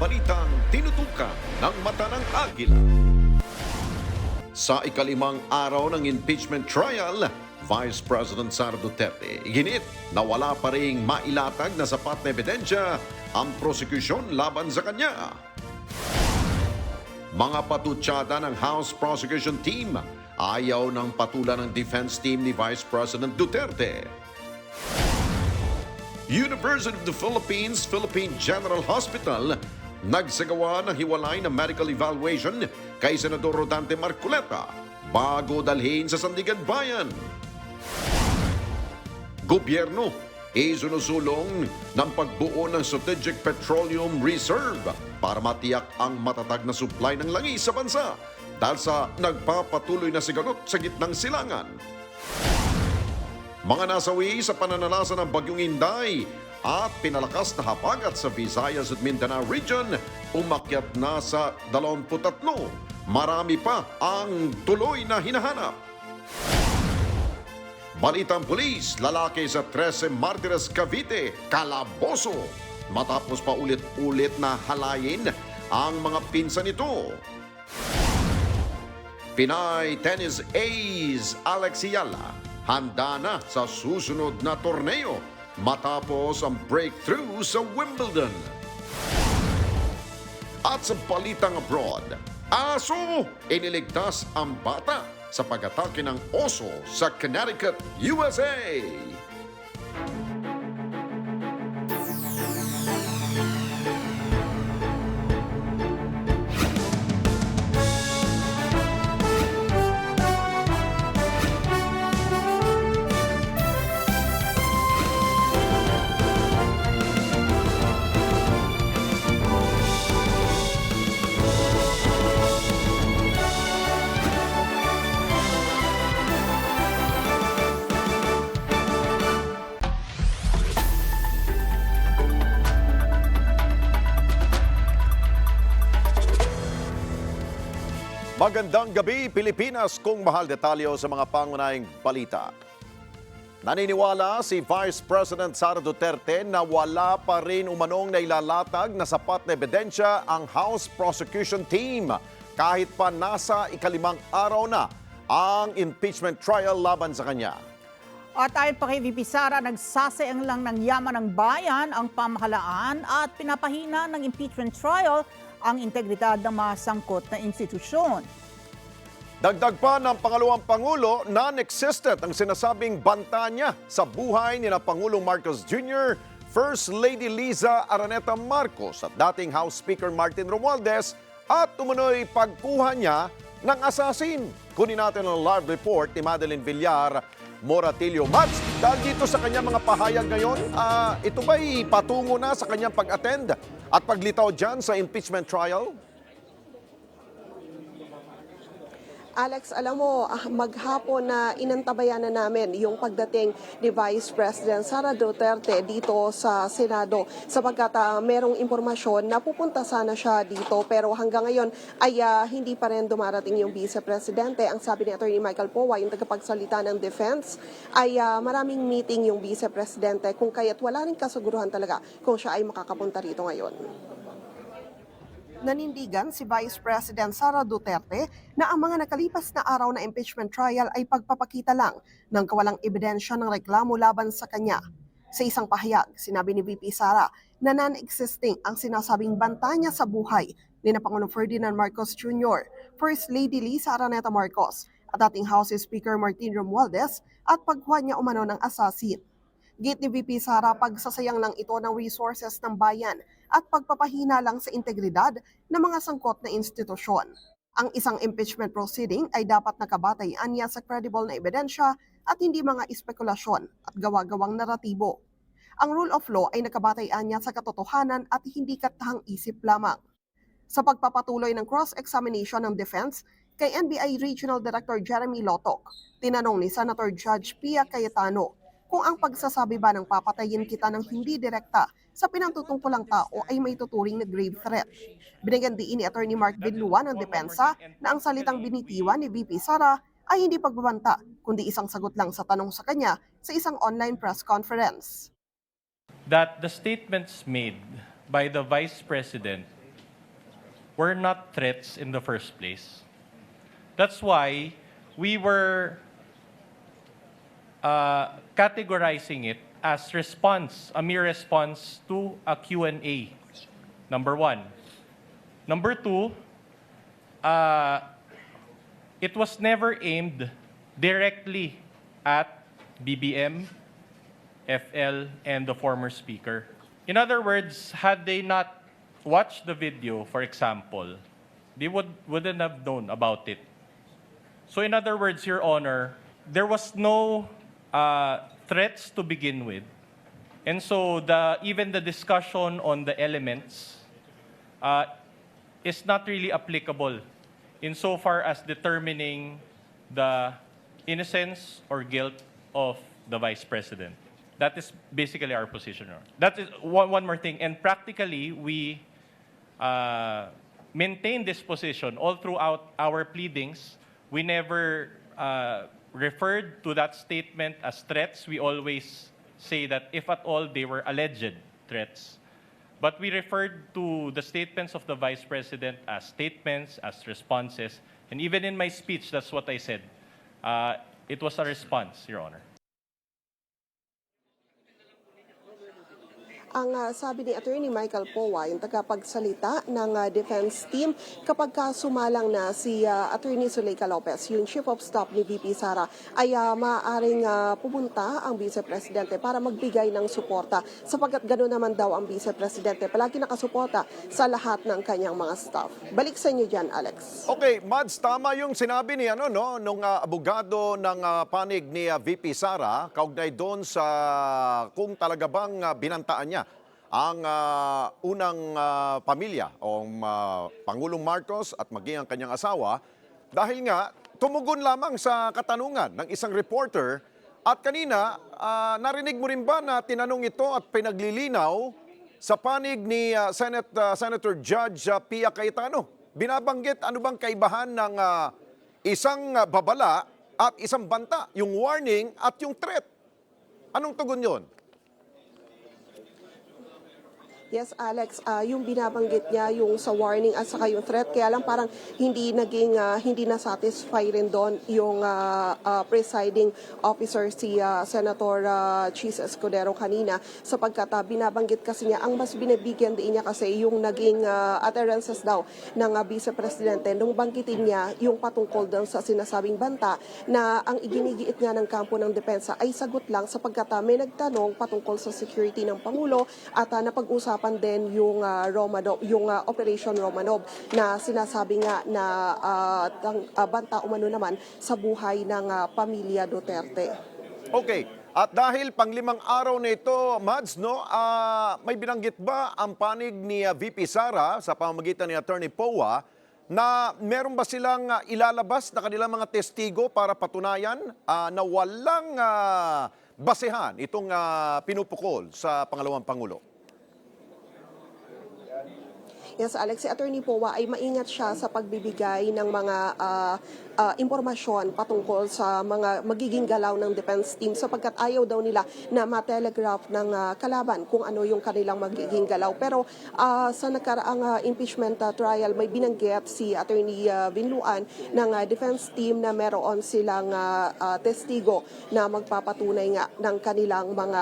balitang tinutukan ng mata ng agila. Sa ikalimang araw ng impeachment trial, Vice President Sara Duterte ginit na wala pa ring mailatag na sapat na ebidensya ang prosekusyon laban sa kanya. Mga patutsada ng House Prosecution Team ayaw ng patulan ng defense team ni Vice President Duterte. University of the Philippines, Philippine General Hospital, nagsagawa ng hiwalay na medical evaluation kay Senador Rodante Marcoleta bago dalhin sa Sandigan Bayan. Gobyerno isinusulong ng pagbuo ng Strategic Petroleum Reserve para matiyak ang matatag na supply ng langis sa bansa dahil sa nagpapatuloy na sigalot sa gitnang silangan. Mga nasawi sa pananalasa ng Bagyong Inday at pinalakas na habagat sa Visayas at Mindanao region umakyat na sa 23. Marami pa ang tuloy na hinahanap. Balitang pulis, lalaki sa 13 Martires, Cavite, kalaboso matapos pa ulit-ulit na halayin ang mga pinsan nito. Pinay tennis ace Alex Yala handa na sa susunod na torneo matapos ang breakthrough sa Wimbledon. At sa balitang abroad, aso iniligtas ang bata sa pag-atake ng oso sa Connecticut, USA. Magandang gabi, Pilipinas, kung mahal detalyo sa mga pangunahing balita. Naniniwala si Vice President Sara Duterte na wala pa rin umanong nailalatag na sapat na ebidensya ang House Prosecution Team kahit pa nasa ikalimang araw na ang impeachment trial laban sa kanya. At ayon pa kay VP Sara, nagsasayang lang ng yaman ng bayan ang pamahalaan at pinapahina ng impeachment trial ang integridad ng mga sangkot na institusyon. Dagdag pa ng pangalawang Pangulo, non-existent ang sinasabing banta niya sa buhay ni Pangulong Marcos Jr., First Lady Liza Araneta Marcos at dating House Speaker Martin Romualdez at tumunoy pagkuha niya ng asasin. Kunin natin ang live report ni Madeline Villar Moratillo. Mads, dahil dito sa kanyang mga pahayag ngayon, ito ba'y patungo na sa kanyang pag-attend at paglitaw dyan sa impeachment trial? Alex, alam mo, maghapon na inantabayan na namin yung pagdating ni Vice President Sara Duterte dito sa Senado sapagkat merong impormasyon na pupunta sana siya dito pero hanggang ngayon ay hindi pa rin dumarating yung Vice Presidente. Ang sabi ni Atty. Michael Powa, yung tagapagsalita ng Defense, ay maraming meeting yung Vice Presidente kung kaya't wala rin kasaguruhan talaga kung siya ay makakapunta rito ngayon. Nanindigan si Vice President Sara Duterte na ang mga nakalipas na araw na impeachment trial ay pagpapakita lang ng kawalang ebidensya ng reklamo laban sa kanya. Sa isang pahayag, sinabi ni VP Sara na non-existing ang sinasabing banta niya sa buhay ni Pangulong Ferdinand Marcos Jr., First Lady Liza Araneta Marcos at dating House Speaker Martin Romualdez at pagkuha niya umano ng asasin. Git ni VP Sara, pagsasayang lang ito ng resources ng bayan at pagpapahina lang sa integridad ng mga sangkot na institusyon. Ang isang impeachment proceeding ay dapat nakabatay niya sa credible na ebidensya at hindi mga espekulasyon at gawa-gawang naratibo. Ang rule of law ay nakabatay niya sa katotohanan at hindi katahang isip lamang. Sa pagpapatuloy ng cross-examination ng defense, kay NBI Regional Director Jeremy Lotoc, tinanong ni Senator Judge Pia Cayetano kung ang pagsasabi ba ng papatayin kita ng hindi direkta sa pinangtutungkulang tao ay may tuturing na grave threat. Binigyan diin ni Atty. Mark Vidlua ng depensa na ang salitang binitiwan ni VP Sara ay hindi pagbabanta, kundi isang sagot lang sa tanong sa kanya sa isang online press conference. That the statements made by the Vice President were not threats in the first place. That's why we were categorizing it as response, a mere response to a Q&A, number one. Number two, it was never aimed directly at BBM, FL, and the former speaker. In other words, had they not watched the video, for example, they wouldn't have known about it. So in other words, Your Honor, there was no threats to begin with. And so even the discussion on the elements is not really applicable insofar as determining the innocence or guilt of the Vice President. That is basically our position. Your Honor. That is one more thing. And practically, we maintain this position all throughout our pleadings. We never referred to that statement as threats. We always say that if at all they were alleged threats. But we referred to the statements of the Vice President as statements, as responses. And even in my speech, that's what I said. It was a response, Your Honor. Ang sabi ni Attorney Michael Powa, yung tagapagsalita ng defense team, kapag sumalang na si Attorney Zuleika Lopez, yung Chief of Staff ni VP Sara, ay maaaring pumunta ang Vice Presidente para magbigay ng suporta. Sapagkat gano'n naman daw ang Vice Presidente, palagi nakasuporta sa lahat ng kanyang mga staff. Balik sa inyo dyan, Alex. Okay, Mads, tama yung sinabi ni nung abogado ng panig ni VP Sara, kaugnay doon sa kung talaga bang binantaan niya ang unang pamilya o Pangulong Marcos at maging ang kanyang asawa dahil nga tumugon lamang sa katanungan ng isang reporter at kanina narinig mo rin ba na tinanong ito at pinaglilinaw sa panig ni Senator Judge Pia Cayetano. Binabanggit ano bang kaibahan ng isang babala at isang banta, yung warning at yung threat. Anong tugon yun? Yes, Alex, yung binabanggit niya yung sa warning at saka yung threat, kaya lang parang hindi na-satisfy rin doon yung presiding officer si Senator Chis Escudero kanina sapagkat binabanggit kasi niya, ang mas binibigyan din niya kasi yung naging utterances daw ng Vice Presidente nung banggitin niya yung patungkol doon sa sinasabing banta na ang iginigiit nga ng kampo ng depensa ay sagot lang sapagkat may nagtanong patungkol sa security ng Pangulo at napag-usapan din yung Romanov, yung Operation Romanov na sinasabi nga na banta umano naman sa buhay ng pamilya Duterte. Okay. At dahil panglimang araw na ito, Mads, may binanggit ba ang panig ni VP Sara sa pamamagitan ni Attorney Powa na meron ba silang ilalabas na kanilang mga testigo para patunayan na walang basehan itong pinupukol sa pangalawang Pangulo? Yes, Alex, si Attorney Powa ay maingat siya sa pagbibigay ng mga impormasyon patungkol sa mga magiging galaw ng defense team sapagkat ayaw daw nila na ma-telegraph ng kalaban kung ano yung kanilang magiging galaw. Pero sa nakaraang impeachment trial, may binanggit si Attorney Binluan ng defense team na meron silang testigo na magpapatunay nga ng kanilang mga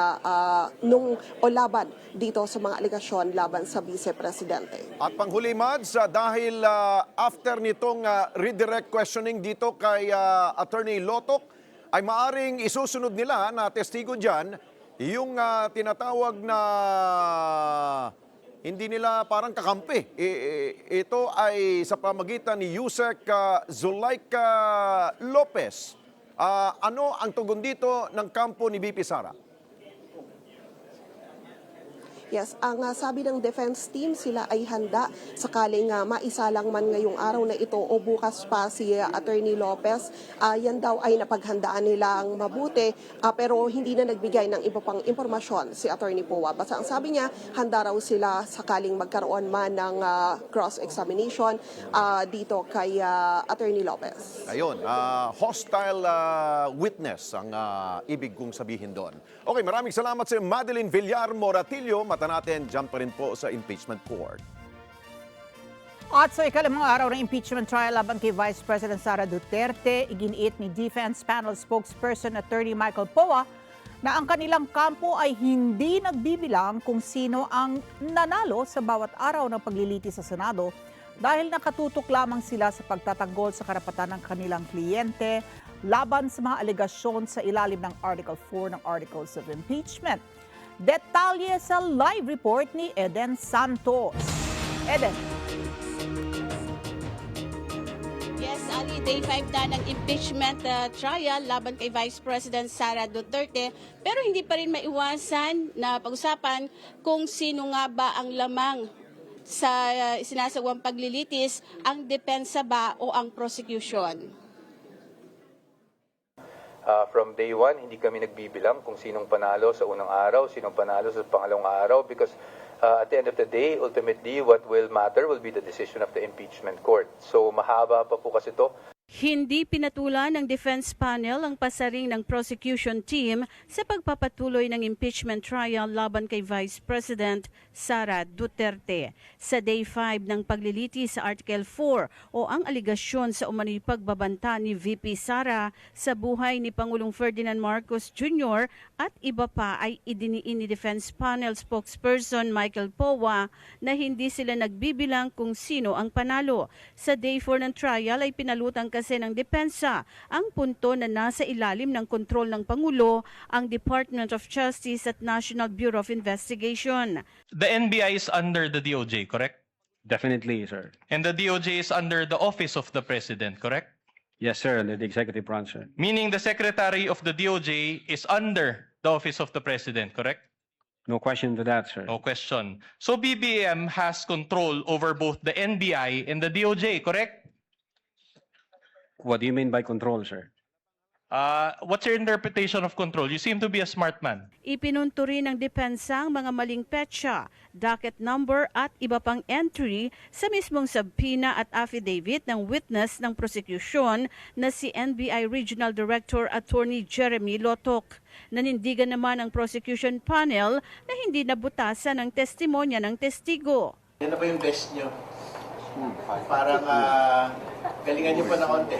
laban dito sa mga alegasyon laban sa Vice Presidente. At panghuli, Mads, dahil after nitong redirect questioning dito kay Attorney Lotok, ay maaring isusunod nila na testigo dyan yung tinatawag na hindi nila parang kakampi. Ito ay sa pamagitan ni Yusek Zuleika Lopez. Ano ang tugon dito ng kampo ni VP Sara? Yes, ang sabi ng defense team, sila ay handa sakaling maisalang man ngayong araw na ito o bukas pa si Attorney Lopez. Yan daw ay napaghandaan nilang mabuti pero hindi na nagbigay ng iba pang impormasyon si Attorney Powa. Basta ang sabi niya, handa raw sila sakaling magkaroon man ng cross-examination dito kay Attorney Lopez. Ayun, hostile witness ang ibig kong sabihin doon. Okay, maraming salamat sa Madeline Villar Moratillo. Mata natin, jump pa rin po sa impeachment court. At sa ikalimang araw ng impeachment trial laban kay Vice President Sara Duterte, iginiit ni Defense Panel spokesperson Attorney Michael Poa na ang kanilang kampo ay hindi nagbibilang kung sino ang nanalo sa bawat araw ng paglilitis sa Senado dahil nakatutok lamang sila sa pagtatanggol sa karapatan ng kanilang kliyente laban sa mga alegasyon sa ilalim ng Article 4 ng Articles of Impeachment. Detalye sa live report ni Eden Santos. Eden. Yes, Ali, day 5 na ng impeachment trial laban kay Vice President Sara Duterte. Pero hindi pa rin maiwasan na pag-usapan kung sino nga ba ang lamang sa sinasagawang paglilitis, ang depensa ba o ang prosecution. From day one, hindi kami nagbibilang kung sinong panalo sa unang araw, sinong panalo sa pangalawang araw because at the end of the day, ultimately, what will matter will be the decision of the impeachment court. So mahaba pa po kasi ito. Hindi pinatulan ng defense panel ang pasaring ng prosecution team sa pagpapatuloy ng impeachment trial laban kay Vice President Sara Duterte. Sa day 5 ng paglilitis sa Article 4 o ang aligasyon sa umano'y pagbabanta ni VP Sara sa buhay ni Pangulong Ferdinand Marcos Jr. at iba pa ay idiniin ni defense panel spokesperson Michael Poa na hindi sila nagbibilang kung sino ang panalo. Sa day 4 ng trial ay pinalutang kasi ng depensa ang punto na nasa ilalim ng kontrol ng Pangulo ang Department of Justice at National Bureau of Investigation. The NBI is under the DOJ, correct? Definitely, sir. And the DOJ is under the Office of the President, correct? Yes, sir, the executive branch, sir. Meaning the Secretary of the DOJ is under the Office of the President, correct? No question to that, sir. No question. So BBM has control over both the NBI and the DOJ, correct? What do you mean by control, sir? What's your interpretation of control? You seem to be a smart man. Ipinunto rin ng depensa ang mga maling petsa, docket number at iba pang entry sa mismong subpoena at affidavit ng witness ng prosecution na si NBI Regional Director Attorney Jeremy Lotok. Nanindigan naman ang prosecution panel na hindi nabutasan ang testimonya ng testigo. Yan na ba yung best nyo? Parang galingan nyo pa na konti.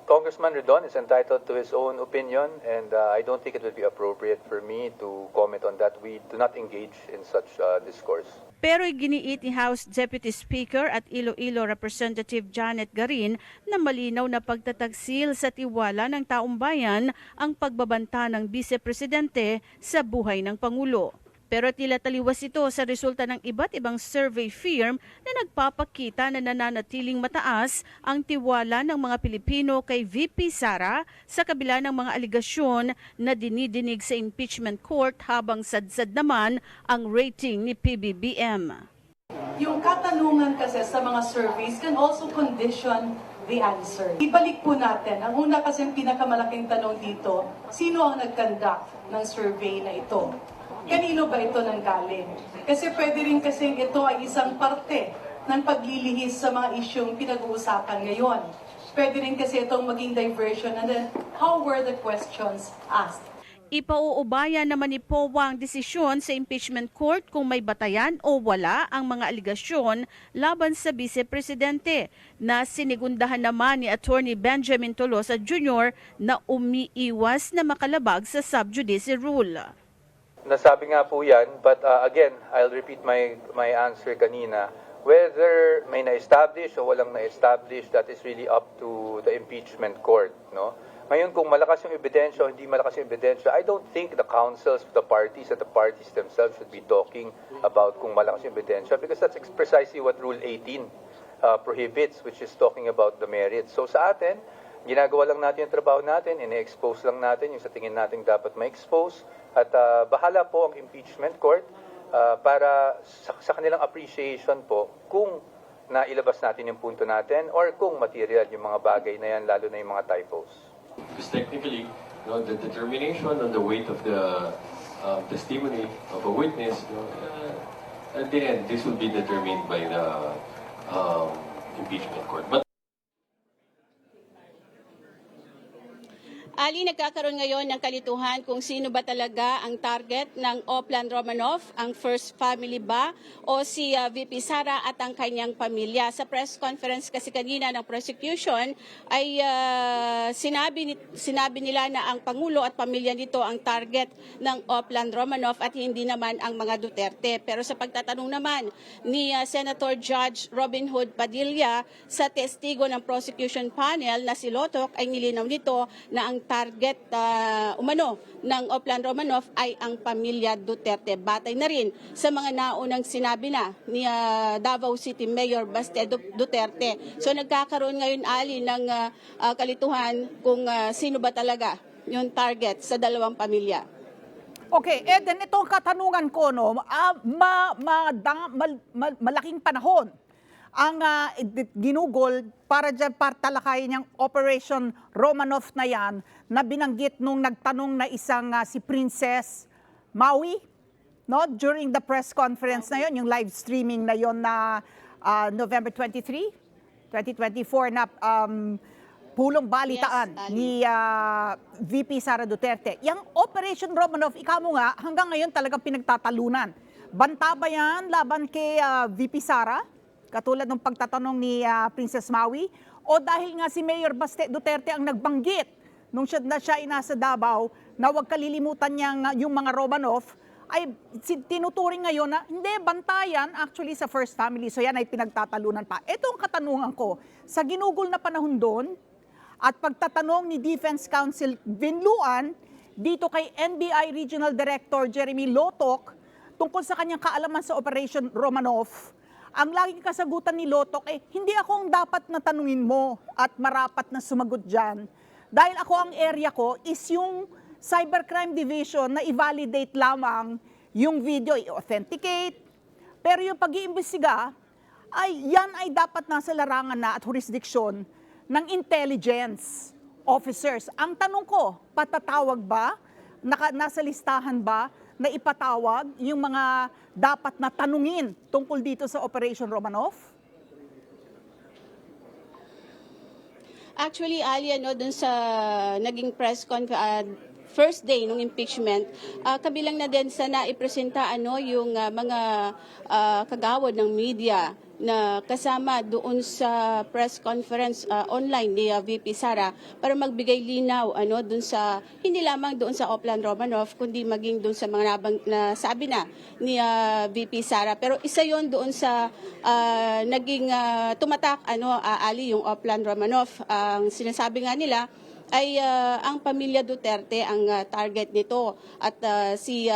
Congressman Redon is entitled to his own opinion and I don't think it would be appropriate for me to comment on that. We do not engage in such discourse. Pero iginiit ni House Deputy Speaker at Iloilo Representative Janet Garin na malinaw na pagtatagsil sa tiwala ng taong bayan ang pagbabanta ng Vice Presidente sa buhay ng Pangulo. Pero tila taliwas ito sa resulta ng iba't ibang survey firm na nagpapakita na nananatiling mataas ang tiwala ng mga Pilipino kay VP Sara sa kabila ng mga aligasyon na dinidinig sa impeachment court habang sadsad naman ang rating ni PBBM. Yung katanungan kasi sa mga surveys can also condition the answer. Ibalik po natin. Ang una kasi pinakamalaking tanong dito, sino ang nag-conduct ng survey na ito? Kanino ba ito nanggaling? Kasi pwede rin kasi ito ay isang parte ng paglilihis sa mga isyong pinag-uusapan ngayon. Pwede rin kasi itong maging diversion and then how were the questions asked? Ipauubaya naman ni Poa ang desisyon sa impeachment court kung may batayan o wala ang mga aligasyon laban sa Vice Presidente na sinigundahan naman ni Attorney Benjamin Tolosa Jr. na umiiwas na makalabag sa sub judice rule. Nasabi nga po yan, but again, I'll repeat my answer kanina. Whether may na-establish o walang na-establish, that is really up to the impeachment court, no? Ngayon, kung malakas yung ebidensya o hindi malakas yung ebidensya, I don't think the counsels of the parties and the parties themselves should be talking about kung malakas yung ebidensya because that's precisely what Rule 18 prohibits, which is talking about the merits. So sa atin, ginagawa lang natin yung trabaho natin, ine-expose lang natin yung sa tingin natin dapat ma-expose at bahala po ang impeachment court para sa kanilang appreciation po kung nailabas natin yung punto natin or kung material yung mga bagay na yan, lalo na yung mga typos. Because technically, the determination on the weight of the testimony of a witness, at the end, this will be determined by the impeachment court. But Ali, nagkakaroon ngayon ng kalituhan kung sino ba talaga ang target ng Oplan Romanov, ang first family ba o si VP Sara at ang kanyang pamilya. Sa press conference kasi kanina ng prosecution ay sinabi nila na ang Pangulo at pamilya nito ang target ng Oplan Romanov at hindi naman ang mga Duterte. Pero sa pagtatanong naman ni Senator Judge Robin Hood Padilla sa testigo ng prosecution panel na si Lotok ay nilinaw nito na ang target umano ng Oplan Romanov ay ang pamilya Duterte. Batay na rin sa mga naunang sinabi na ni Davao City Mayor Baste Duterte. So nagkakaroon ngayon, Ali, ng kalituhan kung sino ba talaga yung target sa dalawang pamilya. Okay, Eden, itong katanungan ko, no, malaking panahon ang ginugol para dyan talakayin yung Operation Romanov na yan na binanggit nung nagtanong na isang si Princess Maui, no, during the press conference na yon, yung live streaming na yon na November 23, 2024 na pulong balitaan ni VP Sara Duterte. Yung Operation Romanov, ikaw mo nga, hanggang ngayon talagang pinagtatalunan. Banta ba yan laban kay VP Sara? Katulad ng pagtatanong ni Princess Maui, o dahil nga si Mayor Baste Duterte ang nagbanggit nung siya ay nasa Davao na huwag kalilimutan niyang yung mga Romanov, ay tinuturing ngayon na hindi, bantayan actually sa first family. So yan ay pinagtatalunan pa. Ito ang katanungan ko, sa ginugol na panahon doon at pagtatanong ni Defense Counsel Vinluan dito kay NBI Regional Director Jeremy Lotok tungkol sa kanyang kaalaman sa Operation Romanov, ang laging kasagutan ni Lotok hindi ako ang dapat na tanungin mo at marapat na sumagot dyan. Dahil ako, ang area ko is yung Cybercrime Division na i-validate lamang yung video, i-authenticate. Pero yung pag-iimbestiga, yan ay dapat nasa larangan na at jurisdiction ng intelligence officers. Ang tanong ko, patatawag ba? Nasa listahan ba na ipatawag yung mga dapat na tanungin tungkol dito sa Operation Romanov? Actually, Ali, dun sa naging press first day ng impeachment, kabilang na din sa naipresenta yung mga kagawad ng media na kasama doon sa press conference online ni VP Sara para magbigay linaw doon sa hindi lamang doon sa Oplan Romanov kundi maging doon sa mga sabi na ni VP Sara. Pero isa 'yon doon sa naging tumatak Ali, yung Oplan Romanov. Ang sinasabi nga nila ay ang pamilya Duterte ang target nito at si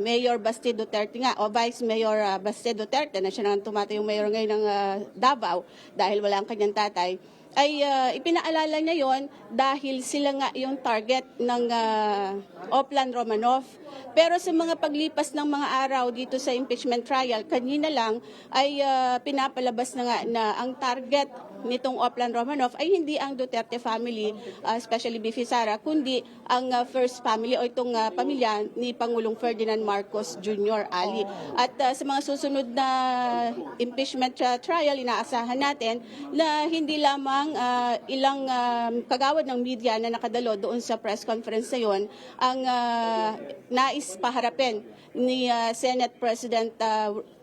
Mayor Baste Duterte nga o Vice Mayor Baste Duterte na siya nang tumatayong mayor ngayon ng Davao dahil wala ang kanyang tatay ay ipinaalala niya yon dahil sila nga yung target ng Oplan Romanov. Pero sa mga paglipas ng mga araw dito sa impeachment trial, kanina lang ay pinapalabas na nga na ang target nitong Oplan Romanov ay hindi ang Duterte family, especially VP Sara, kundi ang first family o itong pamilya ni Pangulong Ferdinand Marcos Jr. Ali. At sa mga susunod na impeachment trial, inaasahan natin na hindi lamang ilang kagawad ng media na nakadalo doon sa press conference na yon ang nais paharapin ni Senate President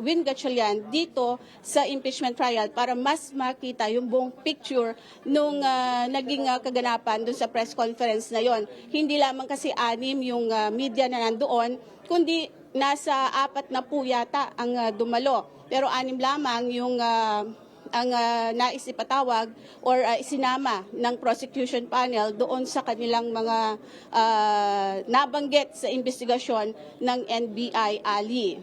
Win Gatchalian dito sa impeachment trial para mas makita yung buong picture nung naging kaganapan doon sa press conference na yon. Hindi lamang kasi 6 yung media na nandoon, kundi nasa 4 na po yata ang dumalo. Pero 6 lamang yung ang nais ipatawag or isinama ng prosecution panel doon sa kanilang mga nabanggit sa investigasyon ng NBI, Ali.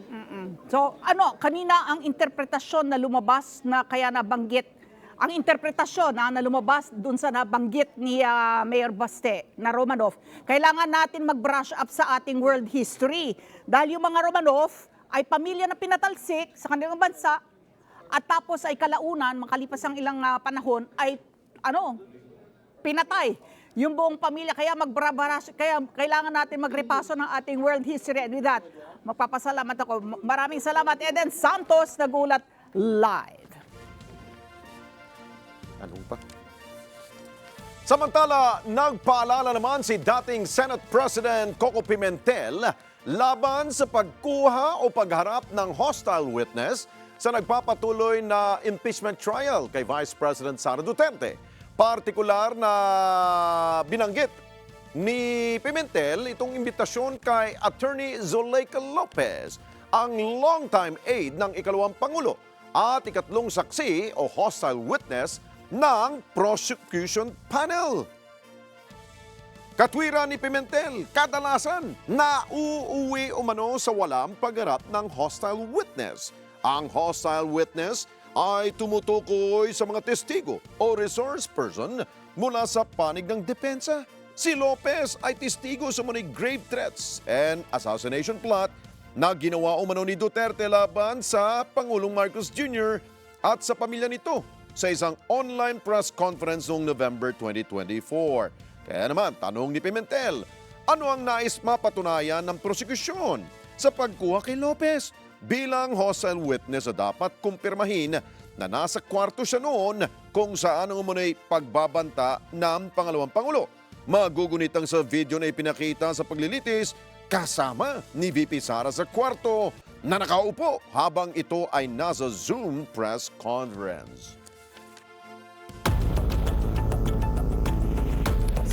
So kanina ang interpretasyon na lumabas na kaya nabanggit, ang interpretasyon na lumabas doon sa nabanggit ni Mayor Baste na Romanov, kailangan natin mag-brush up sa ating world history. Dahil yung mga Romanov ay pamilya na pinatalsik sa kanilang bansa, at tapos ay kalaunan, makalipas ang ilang panahon, ay pinatay yung buong pamilya. Kaya kaya kailangan natin magrepaso ng ating world history. And with that, magpapasalamat ako. Maraming salamat, Eden Santos, nagulat live. Anong pa? Samantala, nagpaalala naman si dating Senate President Coco Pimentel laban sa pagkuha o pagharap ng hostile witness sa nagpapatuloy na impeachment trial kay Vice President Sara Duterte. Partikular na binanggit ni Pimentel itong imbitasyon kay Attorney Zuleika Lopez, ang longtime aide ng ikalawang Pangulo at ikatlong saksi o hostile witness ng prosecution panel. Katwiran ni Pimentel, kadalasan nauuwi umano sa walang pagharap ng hostile witness. Ang hostile witness ay tumutukoy sa mga testigo o resource person mula sa panig ng depensa. Si Lopez ay testigo sa mga grave threats and assassination plot na ginawa umano ni Duterte laban sa Pangulong Marcos Jr. at sa pamilya nito sa isang online press conference noong November 2024. Kaya naman, tanong ni Pimentel, ano ang nais mapatunayan ng prosekusyon sa pagkuha kay Lopez bilang hostile witness na dapat kumpirmahin na nasa kwarto siya noon kung saan ang umunay pagbabanta ng pangalawang Pangulo. Magugunitang sa video na ipinakita sa paglilitis kasama ni VP Sara sa kwarto na nakaupo habang ito ay nasa Zoom press conference.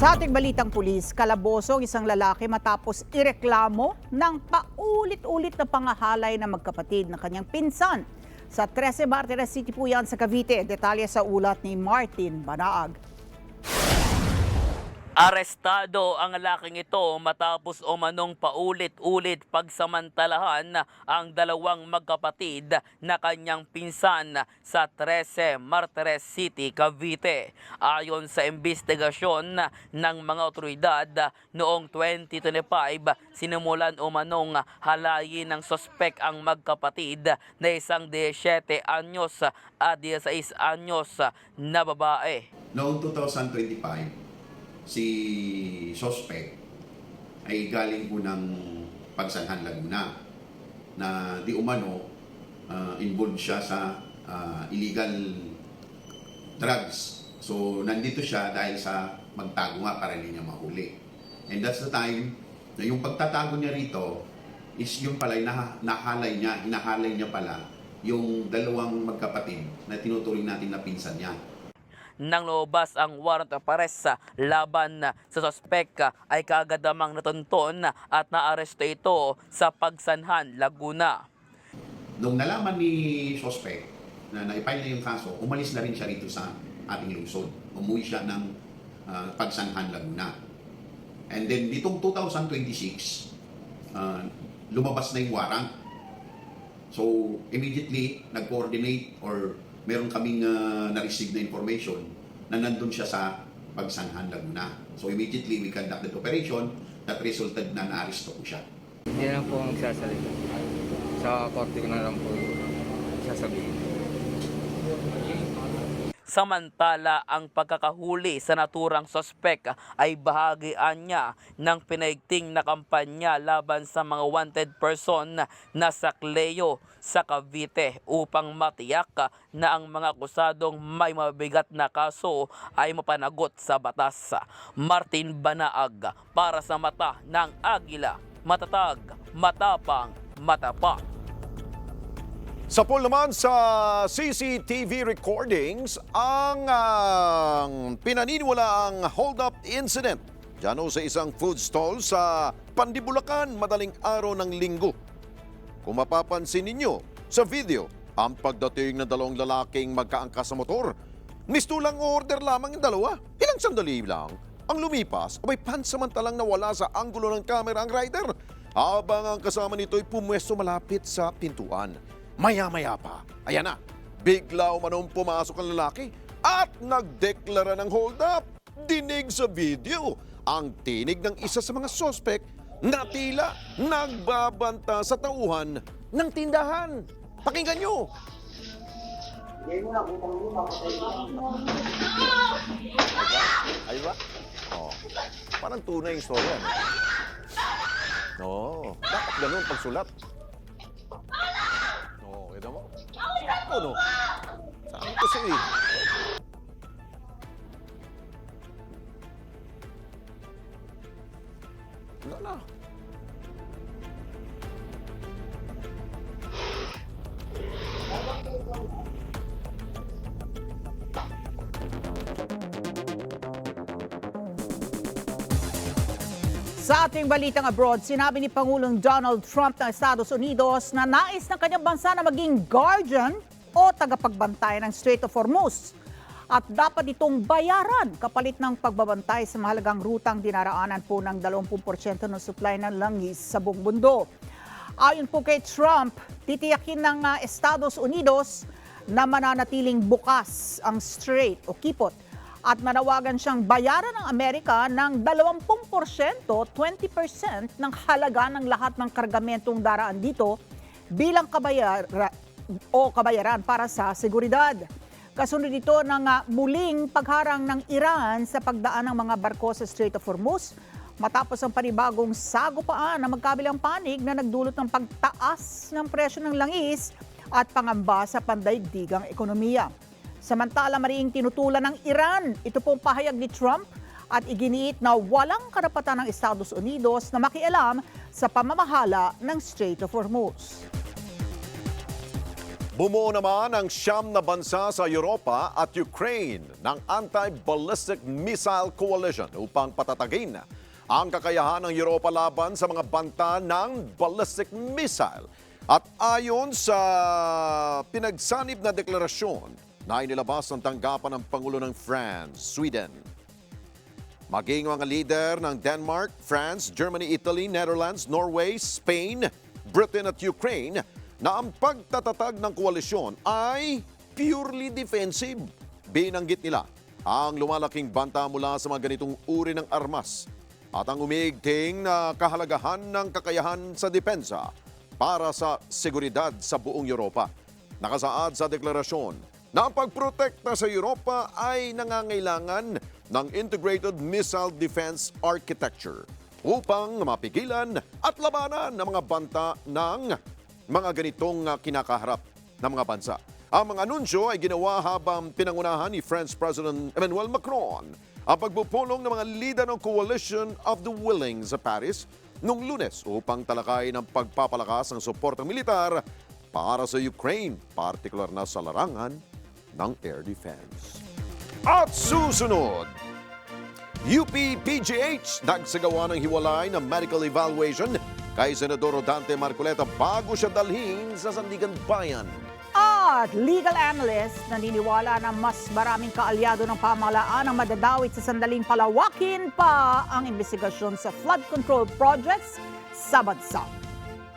Sa ating balitang pulis, kalaboso ang isang lalaki matapos ireklamo ng paulit-ulit na pangahalay ng magkapatid na kanyang pinsan. Sa 13 Martires City po yan sa Cavite. Detalye sa ulat ni Martin Banaag. Arestado ang lalaking ito matapos umanong paulit-ulit pagsamantalahan ang dalawang magkapatid na kanyang pinsan sa 13 Martires City, Cavite. Ayon sa investigasyon ng mga otoridad, noong 2025, sinimulan umanong halayin ng sospek ang magkapatid na isang 17 anyos at 16 anyos na babae. Noong 2025, si suspect ay galing po ng Pagsanhan, Laguna na di umano involved siya sa illegal drugs. So nandito siya dahil sa magtago nga para hindi niya mahuli. And that's the time na yung pagtatago niya rito is yung pala hinahalay niya pala yung dalawang magkapatid na tinuturing natin na pinsan niya. Nang lumabas ang warrant of arrest laban sa suspek ay kagadamang natunton at naaresto ito sa Pagsanhan, Laguna. Nung nalaman ni suspect na naipile na yung kaso, umalis na rin siya rito sa ating lungsod. Umuwi siya ng Pagsanhan, Laguna. And then ditong 2026, lumabas na yung warrant. So immediately nag-coordinate or meron kaming na-receive na information na nandun siya sa Pagsanhan, Laguna. So immediately we conducted operation that resulted na naaresto po siya. Hindi na po magsasalita. Sa korte ko na lang po sasabihin. Samantala, ang pagkakahuli sa naturang sospek ay bahagian niya ng pinaigting na kampanya laban sa mga wanted person na sakleo sa Cavite upang matiyak na ang mga akusadong may mabigat na kaso ay mapanagot sa batas. Martin Banaag para sa Mata ng Agila. Matatag, matapang, matapat. Sa pool naman sa CCTV recordings ang pinaniniwalaang hold-up incident dyan sa isang food stall sa Pandibulacan madaling araw ng Linggo. Kung mapapansin ninyo sa video, ang pagdating ng dalawang lalaking magkaangkas sa motor, mistulang order lamang yung dalawa. Ilang sandali lang ang lumipas, abay pansamantalang nawala sa anggulo ng kamera ang rider habang ang kasama nito ay pumwesto malapit sa pintuan. Maya-maya pa, ayan na, bigla umanong pumasok ang lalaki at nagdeklara ng hold up. Dinig sa video ang tinig ng isa sa mga suspect na tila nagbabanta sa tauhan ng tindahan. Pakinggan nyo. Ay ba? Oh, parang tunay yung story. No, dapat ganun pagsulat. No, kita mo? Sakto, no? Sakto siya eh. na. Sa ating balitang abroad, sinabi ni Pangulong Donald Trump ng Estados Unidos na nais ng kanyang bansa na maging guardian o tagapagbantay ng Strait of Hormuz. At dapat itong bayaran kapalit ng pagbabantay sa mahalagang rutang dinaraanan po ng 20% ng supply ng langis sa buong mundo. Ayon po kay Trump, titiyakin ng Estados Unidos na mananatiling bukas ang strait o kipot at manawagan siyang bayaran ng Amerika ng 20%, 20% ng halaga ng lahat ng kargamentong daraan dito bilang kabayaran para sa seguridad. Kasunod ito ng muling pagharang ng Iran sa pagdaan ng mga barko sa Strait of Hormuz matapos ang panibagong sagupaan ng magkabilang panig na nagdulot ng pagtaas ng presyo ng langis at pangamba sa pandaigdigang ekonomiya. Samantala, mariing tinutulan ng Iran ito pong pahayag ni Trump at iginiit na walang karapatan ng Estados Unidos na makialam sa pamamahala ng Strait of Hormuz. Bumuo naman ang 9 na bansa sa Europa at Ukraine ng Anti-Ballistic Missile Coalition upang patatagin ang kakayahan ng Europa laban sa mga banta ng ballistic missile. At ayon sa pinagsanib na deklarasyon na inilabas ng tanggapan ng Pangulo ng France, Sweden, maging mga leader ng Denmark, France, Germany, Italy, Netherlands, Norway, Spain, Britain at Ukraine na ang pagtatatag ng koalisyon ay purely defensive. Binanggit nila ang lumalaking banta mula sa mga ganitong uri ng armas at ang umiigting na kahalagahan ng kakayahan sa depensa para sa seguridad sa buong Europa. Nakasaad sa deklarasyon na ang pagprotekta sa Europa ay nangangailangan ng Integrated Missile Defense Architecture upang mapigilan at labanan ng mga banta ng mga ganitong kinakaharap ng mga bansa. Ang mga anunsyo ay ginawa habang pinangunahan ni French President Emmanuel Macron ang pagpupulong ng mga leader ng Coalition of the Willing sa Paris noong Lunes upang talakayin ang pagpapalakas ng suportang militar para sa Ukraine, partikular na sa larangan ng air defense. At susunod, UP-PGH nagsagawa ng hiwalay na medical evaluation kay Senador Rodante Marcoleta bago siya dalhin sa Sandigan Bayan. At legal analyst naniniwala na mas maraming kaalyado ng pamahalaan ang madadawit sa sandaling palawakin pa ang investigasyon sa flood control projects sa bansa.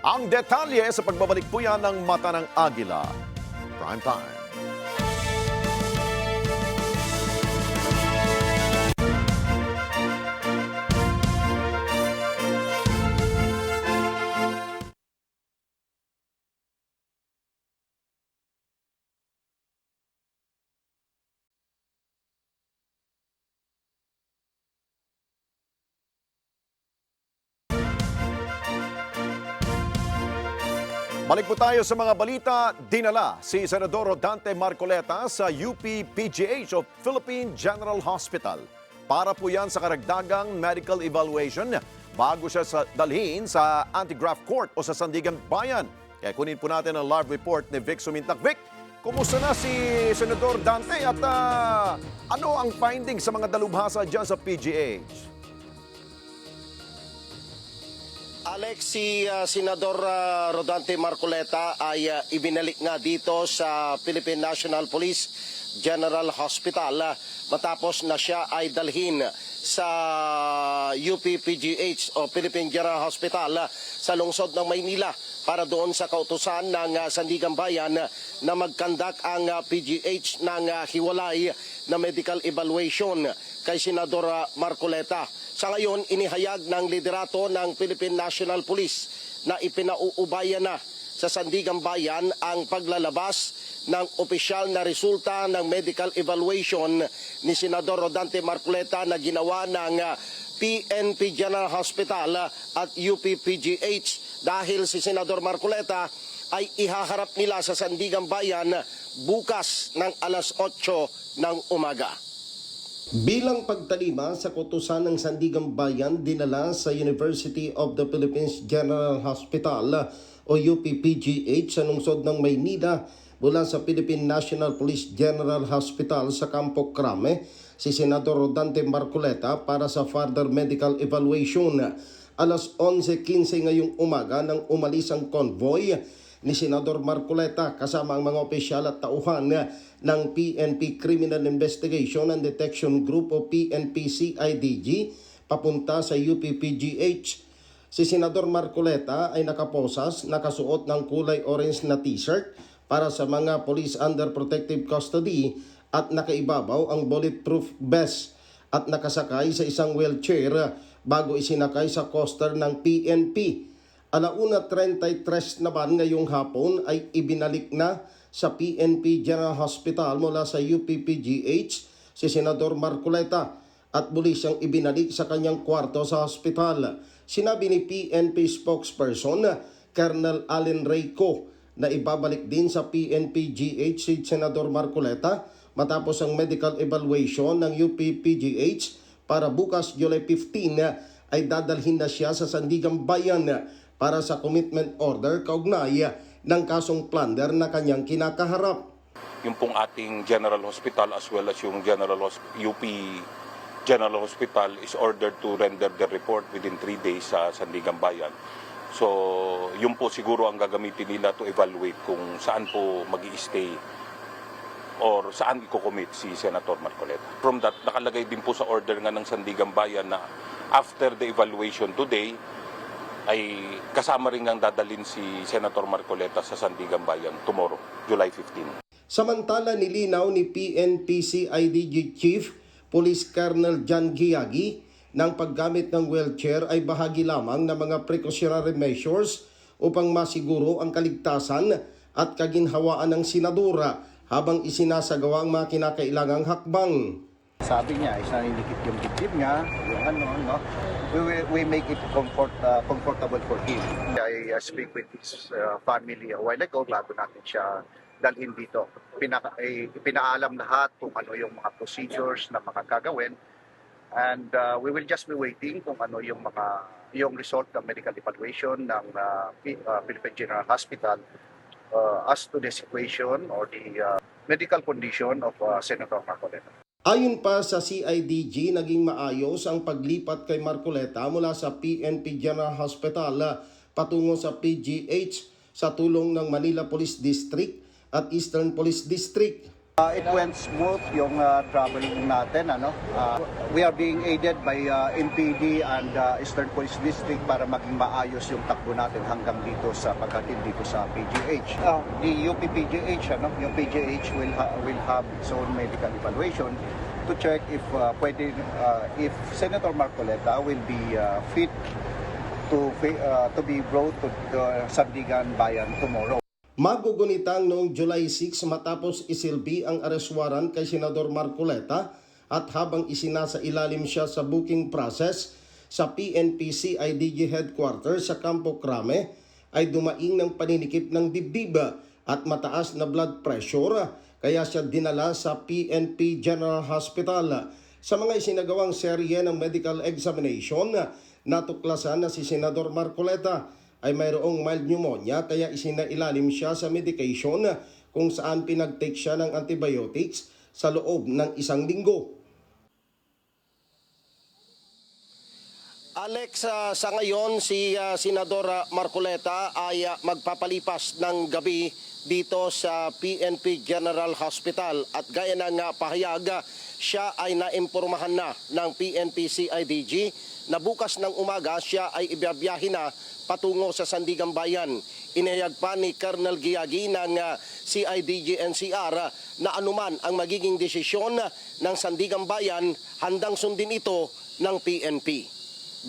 Ang detalye sa pagbabalik po yan ng Mata ng Agila. Prime time. Balik po tayo sa mga balita. Dinala si Senador Rodante Marcoleta sa UP-PGH o Philippine General Hospital para po yan sa karagdagang medical evaluation bago siya dalhin sa Anti-Graft Court o sa Sandigan Bayan. Kaya kunin po natin ang live report ni Vic Sumintak. Vic, kumusta na si Senador Dante at ano ang findings sa mga dalubhasa dyan sa PGH? Alex, si Senador Rodante Marcoleta ay ibinalik nga dito sa Philippine National Police General Hospital matapos na siya ay dalhin sa UP-PGH o Philippine General Hospital sa lungsod ng Maynila para doon sa kautusan ng Sandigan Bayan na magkandak ang PGH ng hiwalay na medical evaluation kay Senador Marcoleta. Sa ngayon, inihayag ng liderato ng Philippine National Police na ipinauubayan na sa Sandigan Bayan ang paglalabas ng opisyal na resulta ng medical evaluation ni Senador Rodante Marcoleta na ginawa ng PNP General Hospital at UP-PGH dahil si Senador Marcoleta ay ihaharap nila sa Sandigan Bayan bukas ng alas 8 ng umaga. Bilang pagtalima sa kutusan ng Sandigang Bayan dinala sa University of the Philippines General Hospital o UPPGH sa lungsod ng Maynila mula sa Philippine National Police General Hospital sa Campo Crame si Senador Rodante Marcoleta para sa further medical evaluation. Alas 11:15 ngayong umaga nang umalis ang convoy ni Senador Marcoleta kasama ang mga opisyal at tauhan ng PNP Criminal Investigation and Detection Group o PNP-CIDG papunta sa UPPGH. Si Senador Marcoleta ay nakaposas, nakasuot ng kulay orange na t-shirt para sa mga police under protective custody at nakaibabaw ang bulletproof vest at nakasakay sa isang wheelchair bago isinakay sa coaster ng PNP. 1:33 naman ngayong hapon ay ibinalik na sa PNP General Hospital mula sa UPPGH si Senador Marcoleta at muli siyang ibinalik sa kanyang kwarto sa hospital. Sinabi ni PNP spokesperson Colonel Allen Reyco na ibabalik din sa PNPGH si Senador Marcoleta matapos ang medical evaluation ng UPPGH para bukas July 15 ay dadalhin na siya sa Sandigang Bayan para sa commitment order kaugnay ng kasong plunder na kanyang kinakaharap. Yung pong ating General Hospital as well as yung UP General Hospital is ordered to render the report within 3 days sa Sandigang Bayan. So, yun po siguro ang gagamitin nila to evaluate kung saan po mag-i-stay or saan i-commit si Senator Marcoleta. From that, nakalagay din po sa order nga ng Sandigang Bayan na after the evaluation today, ay kasama rin ang dadalhin si Senator Marcoleta sa Sandigang Bayan tomorrow, July 15. Samantala nilinaw ni PNP-CIDG Chief Police Colonel John Giagi ng paggamit ng wheelchair ay bahagi lamang ng mga precautionary measures upang masiguro ang kaligtasan at kaginhawaan ng senadora habang isinasagawa ang mga kinakailangang hakbang. Sabi niya, naninikip yung dibdib niya, yung no? We make it comfortable for him. I speak with his family a while ago bago natin siya dalhin dito. Pinaalam lahat kung ano yung mga procedures na mga gagawin. And we will just be waiting kung ano yung result ng medical evaluation ng Philippine General Hospital as to the situation or the medical condition of Senator Marcoleta. Ayon pa sa CIDG, naging maayos ang paglipat kay Marcoleta mula sa PNP General Hospital patungo sa PGH sa tulong ng Manila Police District at Eastern Police District. It went smooth yung traveling natin. We are being aided by MPD and Eastern Police District para maging maayos yung takbo natin hanggang dito sa paghatid dito sa PGH. The UPPGH, yung PGH will have its own medical evaluation to check if if Senator Marcoleta will be fit to be brought to the Sandigan Bayan tomorrow. Magugunitang noong July 6 matapos isilbi ang arrest warrant kay Senador Marcoleta at habang isinasa ilalim siya sa booking process sa PNP-CIDG headquarters sa Campo Crame ay dumaing ng paninikip ng dibdib at mataas na blood pressure kaya siya dinala sa PNP General Hospital. Sa mga isinagawang serye ng medical examination, natuklasan na si Senador Marcoleta ay mayroong mild pneumonia kaya isinailalim siya sa medication kung saan pinag-take siya ng antibiotics sa loob ng 1 linggo. Alex, sa ngayon si Senador Marcoleta ay magpapalipas ng gabi dito sa PNP General Hospital at gaya ng pahayag, siya ay naimpormahan na ng PNP-CIDG na bukas ng umaga siya ay ibiyahe na patungo sa Sandigang Bayan. Inihayag pa ni Colonel Giagi ng CIDG-NCR na anuman ang magiging desisyon ng Sandigang Bayan, handang sundin ito ng PNP.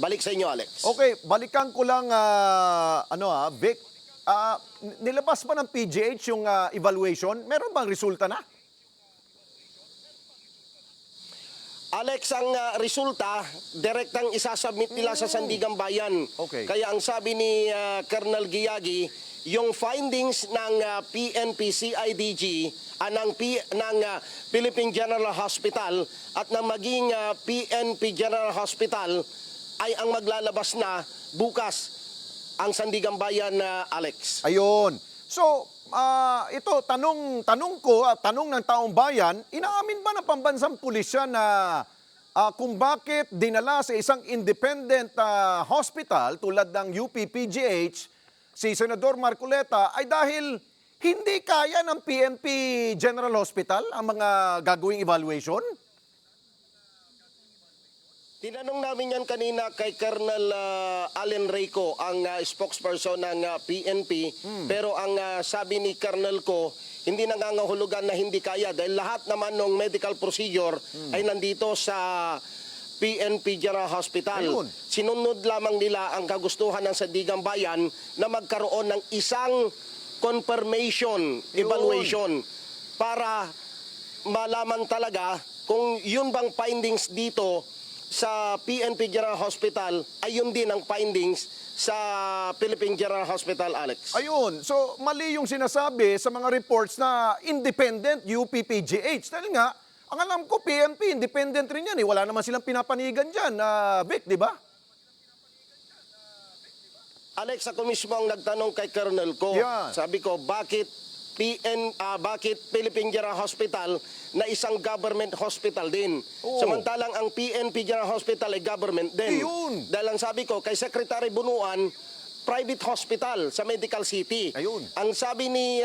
Balik sa inyo, Alex. Okay, balikan ko lang, Vic. Nilabas ba ng PGH yung evaluation? Meron bang resulta na? Alex, ang resulta, direktang isasubmit nila sa Sandigan Bayan. Okay. Kaya ang sabi ni Colonel Giyagi, yung findings ng PNP-CIDG, ng Philippine General Hospital at ng maging PNP General Hospital ay ang maglalabas na bukas ang Sandigan Bayan, Alex. Ayun. So, ito, tanong ko, tanong ng taong bayan, inaamin ba ng pambansang pulisya na kung bakit dinala sa isang independent hospital tulad ng UP-PGH si Senador Marcoleta ay dahil hindi kaya ng PNP General Hospital ang mga gagawing evaluation? Tinanong namin yan kanina kay Colonel Allen Reyco, ang spokesperson ng PNP. Pero ang sabi ni Colonel ko, hindi nangangahulugan na hindi kaya dahil lahat naman ng medical procedure ay nandito sa PNP General Hospital. Ayun. Sinunod lamang nila ang kagustuhan ng Sandigan Bayan na magkaroon ng isang confirmation evaluation para malaman talaga kung yun bang findings dito sa PNP General Hospital ay yun din ang findings sa Philippine General Hospital, Alex. Ayun. So, mali yung sinasabi sa mga reports na independent UP-PGH. Dahil nga, ang alam ko, PNP, independent rin yan. Wala naman silang pinapanigan dyan, Vic, di ba? Alex, ako mismo ang nagtanong kay Colonel ko. Yeah. Sabi ko, bakit Philippine General Hospital na isang government hospital din? Oo. Samantalang ang PNP General Hospital ay government din. Ayun. Dahil ang sabi ko, kay Secretary Bunuan, private hospital sa Medical City. Ayun. Ang sabi ni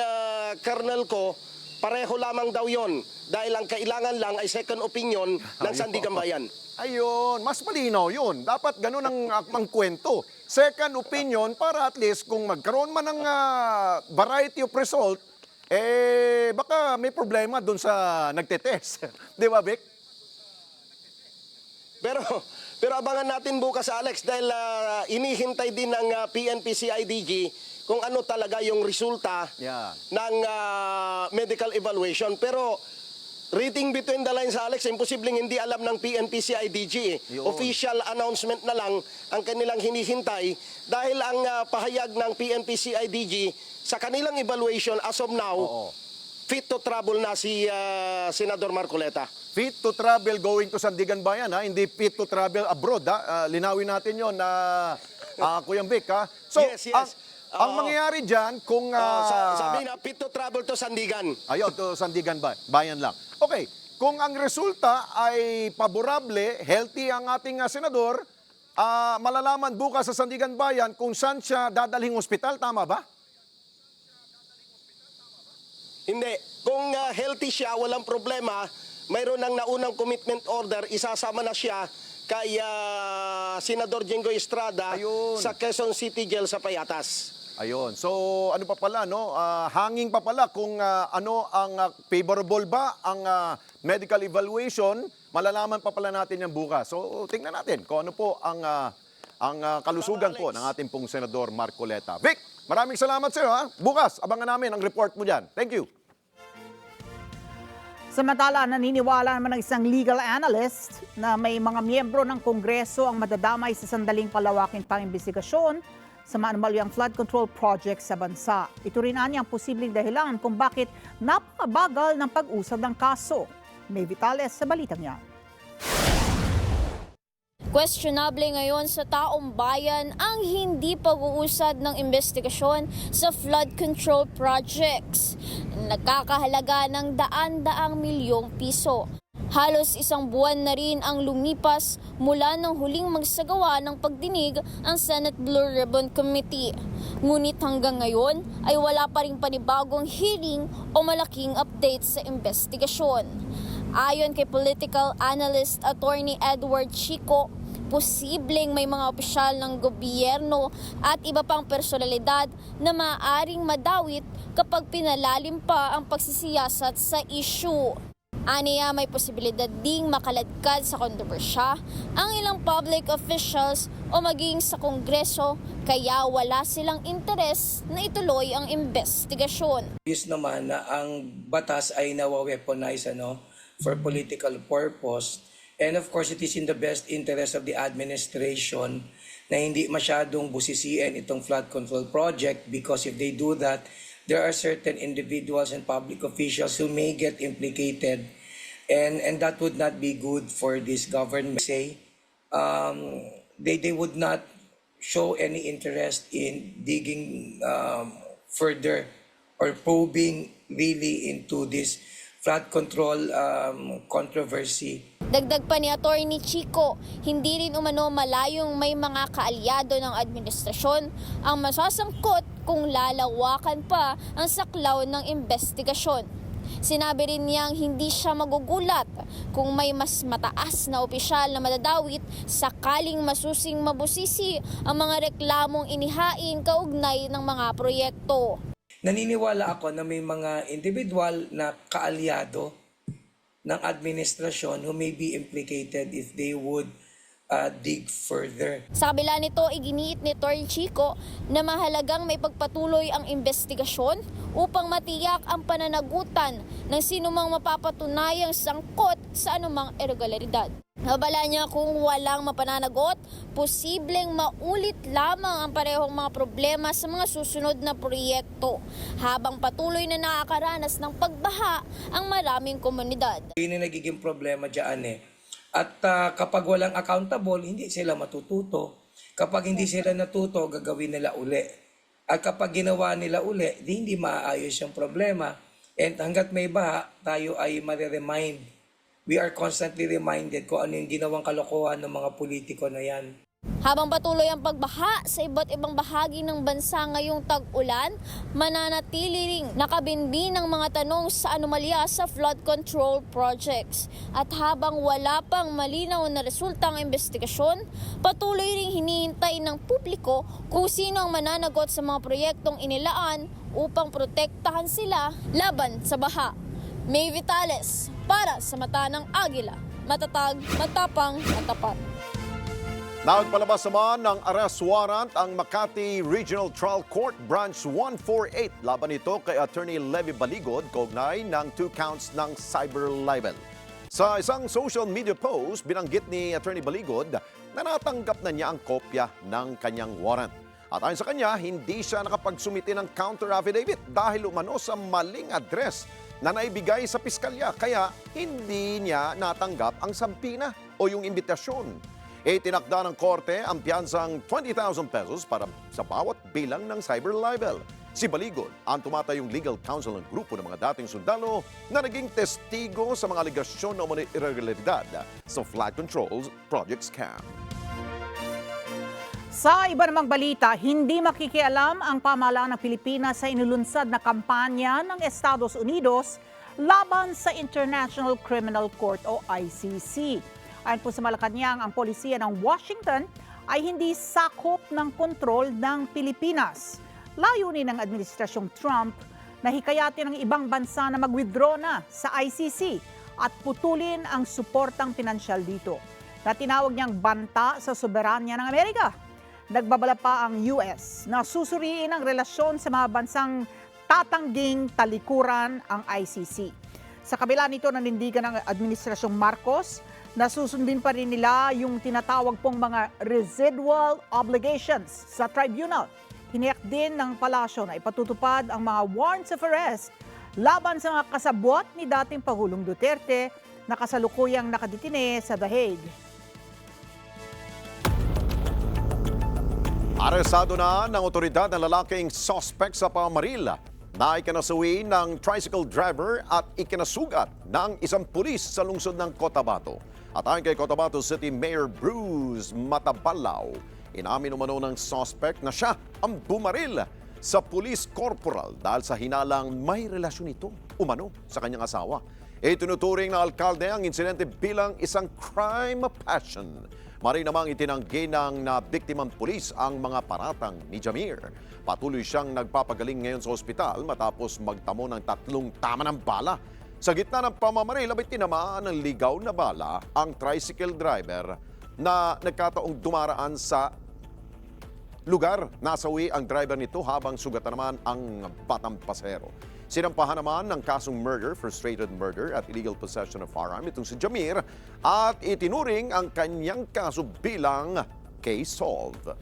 Colonel ko, pareho lamang daw yon dahil ang kailangan lang ay second opinion ng Sandigan Bayan. Ayun, mas malinaw yun. Dapat ganun ang kwento. Second opinion para at least kung magkaroon man ng variety of result, baka may problema dun sa nagtetest. Di ba, Vic? Pero abangan natin bukas, Alex, dahil inihintay din ng PNP-CIDG kung ano talaga yung resulta ng medical evaluation. Pero reading between the lines, Alex, imposibleng hindi alam ng PNP-CIDG. Official announcement na lang ang kanilang hinihintay dahil ang pahayag ng PNP-CIDG sa kanilang evaluation as of now, fit to travel na si Senador Marcoleta. Fit to travel going to Sandigan Bayan, ha? Hindi fit to travel abroad. Ha? Linawin natin yon na Kuya Vic. Ha? So, Yes. ang mangyayari dyan kung... sabi na, fit to travel to Sandigan. Ayun, to Sandigan Bayan lang. Okay, kung ang resulta ay paborable, healthy ang ating senador, malalaman bukas sa Sandigan Bayan kung saan siya dadalhing ospital, tama ba? Hindi. Kung healthy siya, walang problema, mayroon ng naunang commitment order, isasama na siya kay Senador Jinggoy Estrada sa Quezon City Jail sa Payatas. Ayun. So, ano pa pala, no? Hanging pa pala kung ano ang favorable ba ang medical evaluation, malalaman pa pala natin yan bukas. So, tingnan natin kung ano po ang kalusugan po ng ating pong Senador Marcoleta. Vic, maraming salamat sa iyo, ha? Bukas, abangan namin ang report mo dyan. Thank you. Samantala, naniniwala naman ng isang legal analyst na may mga miyembro ng Kongreso ang madadamay sa sandaling palawaking pang-imbestigasyon sa maanumalyang flood control project sa bansa. Ito rin ang posibleng dahilan kung bakit napakabagal ng pag-usad ng kaso. May Vitales sa balitang yan. Questionable ngayon sa taong bayan ang hindi pag-uusad ng investigasyon sa flood control projects. Nagkakahalaga ng daan-daang milyong piso. Halos isang buwan na rin ang lumipas mula nang huling magsagawa ng pagdinig ang Senate Blue Ribbon Committee. Ngunit hanggang ngayon ay wala pa ring panibagong hearing o malaking update sa investigasyon. Ayon kay political analyst Attorney Edward Chico, posibleng may mga opisyal ng gobyerno at iba pang personalidad na maaaring madawit kapag pinalalim pa ang pagsisiyasat sa issue. Aniya may posibilidad ding makaladkad sa kontrobersya ang ilang public officials o maging sa Kongreso kaya wala silang interes na ituloy ang investigasyon. Yes naman na ang batas ay nawa-weaponize for political purpose And of course, it is in the best interest of the administration na hindi masyadong busisiin itong flood control project, because if they do that, there are certain individuals and public officials who may get implicated, and that would not be good for this government. Say, they would not show any interest in digging further or probing really into this flood control controversy. Dagdag pa ni Attorney Chico, hindi rin umano malayong may mga kaalyado ng administrasyon ang masasangkot kung lalawakan pa ang saklaw ng investigasyon. Sinabi rin niyang hindi siya magugulat kung may mas mataas na opisyal na madadawit sakaling masusing mabusisi ang mga reklamong inihain kaugnay ng mga proyekto. Naniniwala ako na may mga individual na kaalyado ng administrasyon who may be implicated if they would dig further. Sa kabila nito, iginiit ni Attorney Chico na mahalagang may pagpatuloy ang investigasyon upang matiyak ang pananagutan ng sinumang mapapatunayang sangkot sa anumang irregularidad. Nabala niya kung walang mapananagot, posibleng maulit lamang ang parehong mga problema sa mga susunod na proyekto habang patuloy na nakakaranas ng pagbaha ang maraming komunidad. Yun yung nagiging problema dyan eh. At kapag walang accountable, hindi sila matututo. Kapag hindi sila natuto, gagawin nila uli. At kapag ginawa nila uli, hindi maayos yung problema. And hanggat may baha, tayo ay mariremind. We are constantly reminded kung ano yung ginawang kalokohan ng mga politiko na yan. Habang patuloy ang pagbaha sa iba't ibang bahagi ng bansa ngayong tag-ulan, mananatili ring nakabinbin ang mga tanong sa anomalya sa flood control projects. At habang wala pang malinaw na resulta ng investigasyon, patuloy ring hinihintay ng publiko kung sino ang mananagot sa mga proyektong inilaan upang protektahan sila laban sa baha. May Vitales, para sa Mata ng Agila, matatag, matapang, matapat. Nagpalabas naman ng arrest warrant ang Makati Regional Trial Court Branch 148 laban ito kay Attorney Levy Baligod kaugnay ng 2 counts ng cyber libel. Sa isang social media post, binanggit ni Attorney Baligod na natanggap na niya ang kopya ng kanyang warrant. At ayon sa kanya, hindi siya nakapagsumite ng counter affidavit dahil umano sa maling address na naibigay sa piskalya, kaya hindi niya natanggap ang sampina o yung imbitasyon. Itinakda ng korte ang piyansang 20,000 pesos para sa bawat bilang ng cyber libel. Si Baligod ang tumatayong legal counsel ng grupo ng mga dating sundalo na naging testigo sa mga aligasyon na umano'y irregularidad sa flood control project scam. Sa iba namang balita, hindi makikialam ang pamahalaan ng Pilipinas sa inulunsad na kampanya ng Estados Unidos laban sa International Criminal Court o ICC. Ayon po sa Malacanang, ang polisiya ng Washington ay hindi sakop ng kontrol ng Pilipinas. Layunin ng Administrasyong Trump na hikayatin ng ibang bansa na mag-withdraw na sa ICC at putulin ang suportang pinansyal dito na tinawag niyang banta sa soberanya ng Amerika. Nagbabala pa ang US na susuriin ang relasyon sa mga bansang tatangging talikuran ang ICC. Sa kabila nito, nanindigan ng Administrasyong Marcos na susundin pa rin nila yung tinatawag pong mga residual obligations sa tribunal. Hiniyak din ng palasyo na ipatutupad ang mga warrants of arrest laban sa mga kasabwat ni dating Pangulong Duterte na kasalukuyang nakadetine sa The Hague. Arestado na ng otoridad ang lalaking suspect sa pamamaril na ikinasuwi ng tricycle driver at ikinasugat ng isang pulis sa lungsod ng Cotabato. At ayon kay Cotabato City Mayor Bruce Matabalaw, inamin umano ng suspect na siya ang bumaril sa police corporal dahil sa hinalang may relasyon ito umano sa kanyang asawa. Itinuturing ng alkalde ang insidente bilang isang crime of passion. Maring namang itinanggi ng biktimang pulis ang mga paratang ni Jamir. Patuloy siyang nagpapagaling ngayon sa ospital matapos magtamo ng 3 tama ng bala. Sa gitna ng pamamaril, abay tinamaan ng ligaw na bala ang tricycle driver na nagkataong dumaraan sa lugar. Nasawi ang driver nito habang sugatan naman ang batang pasahero. Sinampahan naman ng kasong murder, frustrated murder at illegal possession of firearm itong si Jamir at itinuring ang kanyang kaso bilang case solved.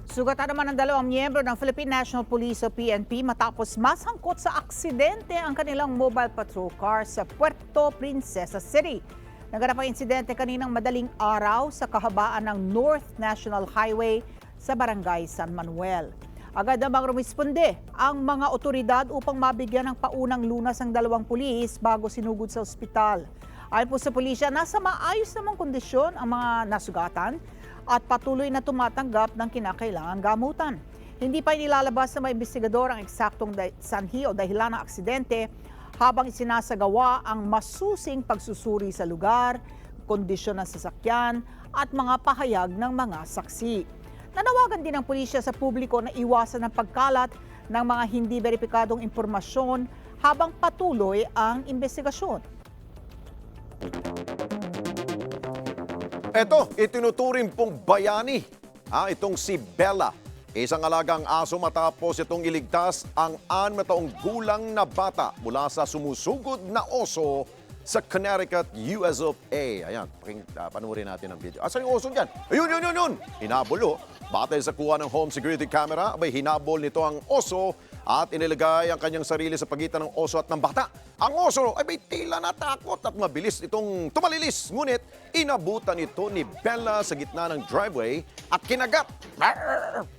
Sugatan naman ng 2 miyembro ng Philippine National Police o PNP matapos masangkot sa aksidente ang kanilang mobile patrol car sa Puerto Princesa City. Naganap ang insidente kaninang madaling araw sa kahabaan ng North National Highway sa Barangay San Manuel. Agad namang rumisponde ang mga otoridad upang mabigyan ng paunang lunas ang 2 pulis bago sinugod sa ospital. Ayon po sa pulisya, nasa maayos namang kondisyon ang mga nasugatan at patuloy na tumatanggap ng kinakailangang gamutan. Hindi pa inilalabas ng mga investigador ang eksaktong sanhi o dahilan ng aksidente habang isinasagawa ang masusing pagsusuri sa lugar, kondisyon ng sasakyan at mga pahayag ng mga saksi. Nanawagan din ng pulisya sa publiko na iwasan ang pagkalat ng mga hindi beripikadong impormasyon habang patuloy ang investigasyon. Ito, itinuturing pong bayani. Itong si Bella. Isang alagang aso matapos itong iligtas ang 6 na taong gulang na bata mula sa sumusugod na oso sa Connecticut, US of A. Ayan, panuorin natin ang video. Asan yung oso dyan? Ayun! Hinabol, Batay sa kuha ng home security camera, hinabol nito ang oso at inilagay ang kanyang sarili sa pagitan ng oso at ng bata. Ang oso ay may tila natakot at mabilis itong tumalilis. Ngunit inabutan ito ni Bella sa gitna ng driveway at kinagat.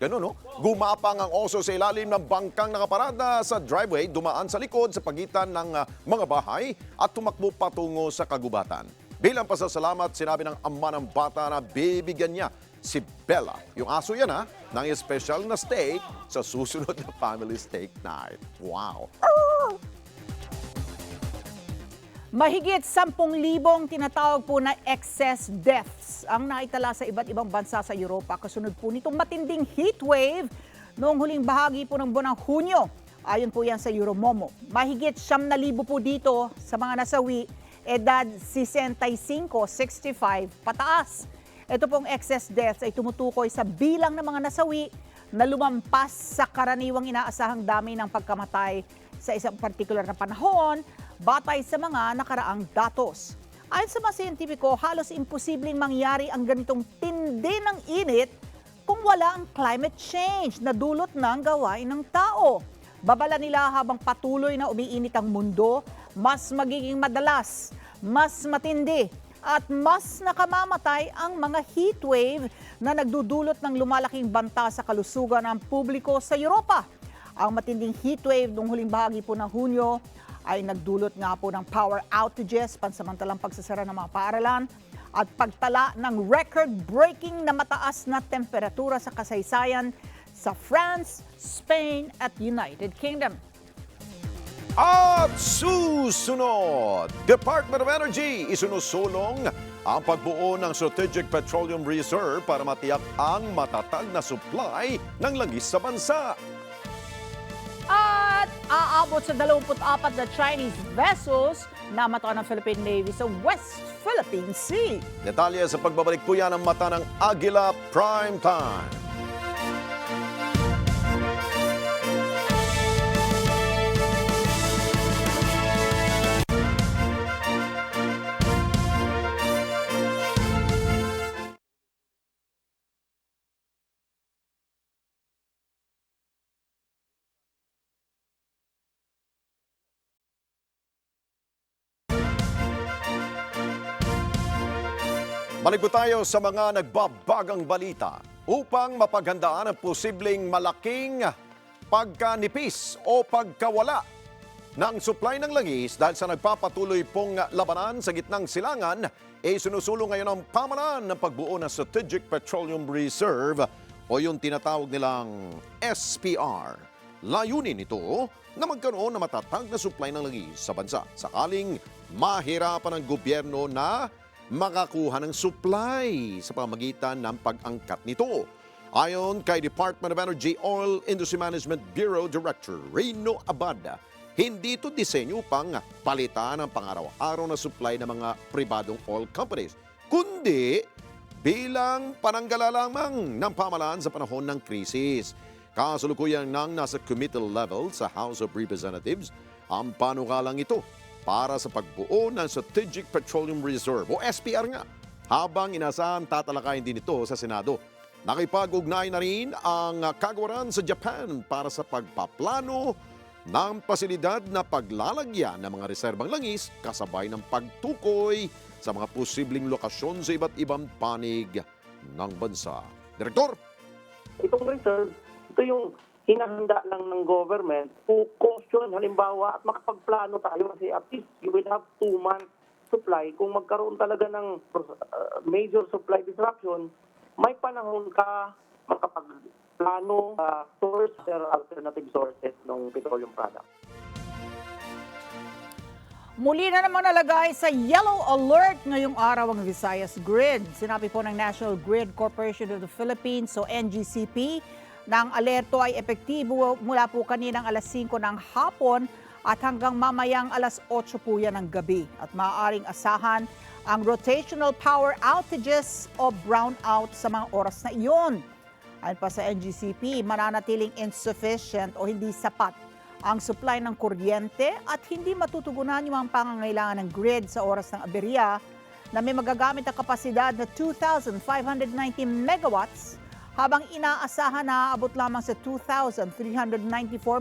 Ganun, Gumapang ang oso sa ilalim ng bangkang nakaparada sa driveway, dumaan sa likod sa pagitan ng mga bahay at tumakbo patungo sa kagubatan. Bilang pasasalamat, sinabi ng ama ng bata na bibigyan niya si Bella, yung aso yan ng special na steak sa susunod na family steak night. Wow! Mahigit 10,000 tinatawag po na excess deaths ang naitala sa iba't ibang bansa sa Europa kasunod po nitong matinding heat wave noong huling bahagi po ng buwan ng Hunyo. Ayon po yan sa Euromomo. Mahigit 9,000 po dito sa mga nasawi, edad 65, 65 pataas. Ito pong excess deaths ay tumutukoy sa bilang ng mga nasawi na lumampas sa karaniwang inaasahang dami ng pagkamatay sa isang partikular na panahon batay sa mga nakaraang datos. Ayon sa mga siyentipiko, halos imposibleng mangyari ang ganitong tindi ng init kung wala ang climate change na dulot ng gawain ng tao. Babala nila habang patuloy na umiinit ang mundo, mas magiging madalas, mas matindi, at mas nakamamatay ang mga heat wave na nagdudulot ng lumalaking banta sa kalusugan ng publiko sa Europa. Ang matinding heat wave noong huling bahagi po ng Hunyo ay nagdulot nga po ng power outages, pansamantalang pagsasara ng mga paaralan at pagtala ng record-breaking na mataas na temperatura sa kasaysayan sa France, Spain at United Kingdom. At susunod, Department of Energy isinusulong ang pagbuo ng Strategic Petroleum Reserve para matiyak ang matatag na supply ng langis sa bansa. At aabot sa 24 na Chinese vessels na mata ng Philippine Navy sa West Philippine Sea. Detalye sa pagbabalik po yan ng mata ng Agila Prime Time. Balik po tayo sa mga nagbabagang balita upang mapaghandaan ang posibleng malaking pagkanipis o pagkawala ng supply ng langis dahil sa nagpapatuloy pong labanan sa gitnang silangan, sinusulong ngayon ang pamalaan ng pagbuo ng Strategic Petroleum Reserve o yung tinatawag nilang SPR. Layunin nito na magkaroon ng matatag na supply ng langis sa bansa sakaling mahirapan ng gobyerno na makakuha ng supply sa pamamagitan ng pag-angkat nito. Ayon kay Department of Energy Oil Industry Management Bureau Director Reno Abad, hindi ito disenyo pang palitan ang pang-araw-araw na supply ng mga pribadong oil companies, kundi bilang pananggala lamang ng pamahalaan sa panahon ng krisis. Kasalukuyang nang nasa committee level sa House of Representatives ang panukalang ito para sa pagbuo ng Strategic Petroleum Reserve o SPR nga. Habang inasahan tatalakayin din ito sa Senado. Nakipag-ugnay na rin ang kagawaran sa Japan para sa pagpaplano ng pasilidad na paglalagyan ng mga reserbang langis kasabay ng pagtukoy sa mga posibleng lokasyon sa iba't ibang panig ng bansa. Direktor? Itong reserve, ito yung hinahanda lang ng government to caution halimbawa at makapagplano tayo kasi at least you will have 2 months supply. Kung magkaroon talaga ng major supply disruption, may panahon ka makapagplano source or alternative sources ng petroleum product. Muli na naman nalagay sa yellow alert ngayong araw ang Visayas Grid. Sinabi po ng National Grid Corporation of the Philippines o NGCP na ang alerto ay epektibo mula po kaninang alas 5 ng hapon at hanggang mamayang alas 8 po yan ng gabi. At maaaring asahan ang rotational power outages o brownout sa mga oras na iyon. Ayon pa sa NGCP, mananatiling insufficient o hindi sapat ang supply ng kuryente at hindi matutugunan yung mga pangangailangan ng grid sa oras ng aberya na may magagamit ang kapasidad na 2,590 megawatts habang inaasahan na aabot lamang sa 2,394